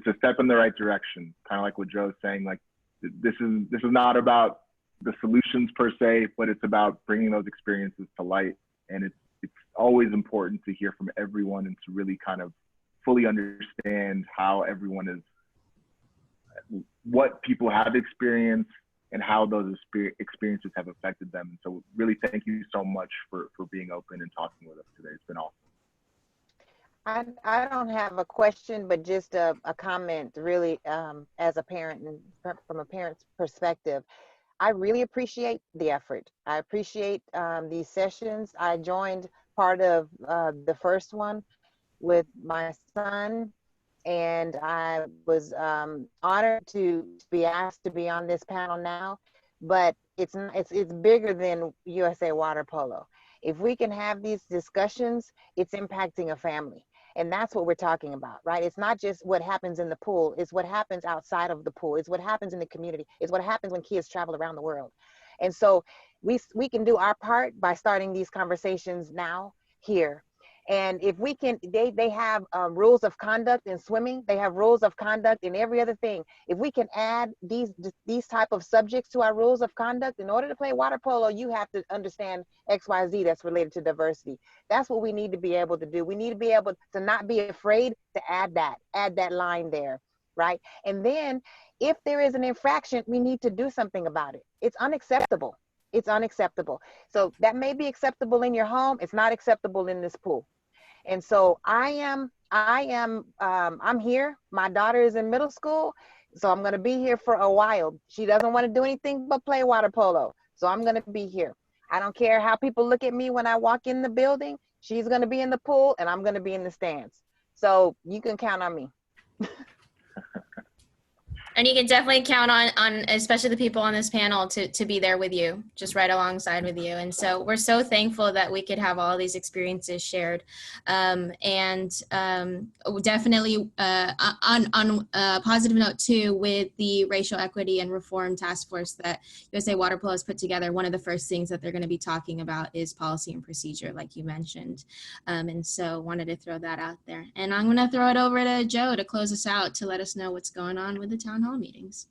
a step in the right direction. Kind of like what Joe's saying, like this is not about the solutions per se, but it's about bringing those experiences to light. And it's always important to hear from everyone and to really kind of fully understand how everyone is, what people have experienced and how those experiences have affected them. And so really thank you so much for being open and talking with us today. It's been awesome. I don't have a question, but just a comment, really, as a parent and from a parent's perspective. I really appreciate the effort. I appreciate these sessions. I joined part of the first one with my son, and I was honored to be asked to be on this panel now. But it's bigger than USA Water Polo. If we can have these discussions, it's impacting a family. And that's what we're talking about, right? It's not just what happens in the pool, it's what happens outside of the pool, it's what happens in the community, it's what happens when kids travel around the world. And so we can do our part by starting these conversations now here. And if we can, they have rules of conduct in swimming, they have rules of conduct in every other thing. If we can add these type of subjects to our rules of conduct, in order to play water polo, you have to understand XYZ that's related to diversity. That's what we need to be able to do. We need to be able to not be afraid to add that line there, right? And then if there is an infraction, we need to do something about it. It's unacceptable. It's unacceptable. So that may be acceptable in your home. It's not acceptable in this pool. And so I'm here. My daughter is in middle school, so I'm going to be here for a while. She doesn't want to do anything but play water polo. So I'm going to be here. I don't care how people look at me when I walk in the building. She's going to be in the pool and I'm going to be in the stands. So you can count on me. And you can definitely count on especially the people on this panel to be there with you, just right alongside with you. And so we're so thankful that we could have all these experiences shared. Definitely on a positive note too, with the Racial Equity and Reform Task Force that USA Water Polo has put together, one of the first things that they're going to be talking about is policy and procedure, like you mentioned. And so wanted to throw that out there. And I'm going to throw it over to Joe to close us out to let us know what's going on with the town hall meetings.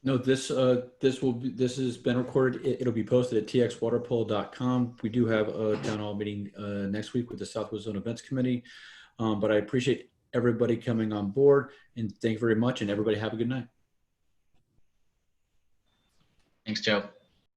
No, this has been recorded. It'll be posted at txwaterpolo.com. We do have a town hall meeting next week with the Southwest Zone Events Committee. But I appreciate everybody coming on board, and thank you very much, and everybody have a good night. Thanks, Joe.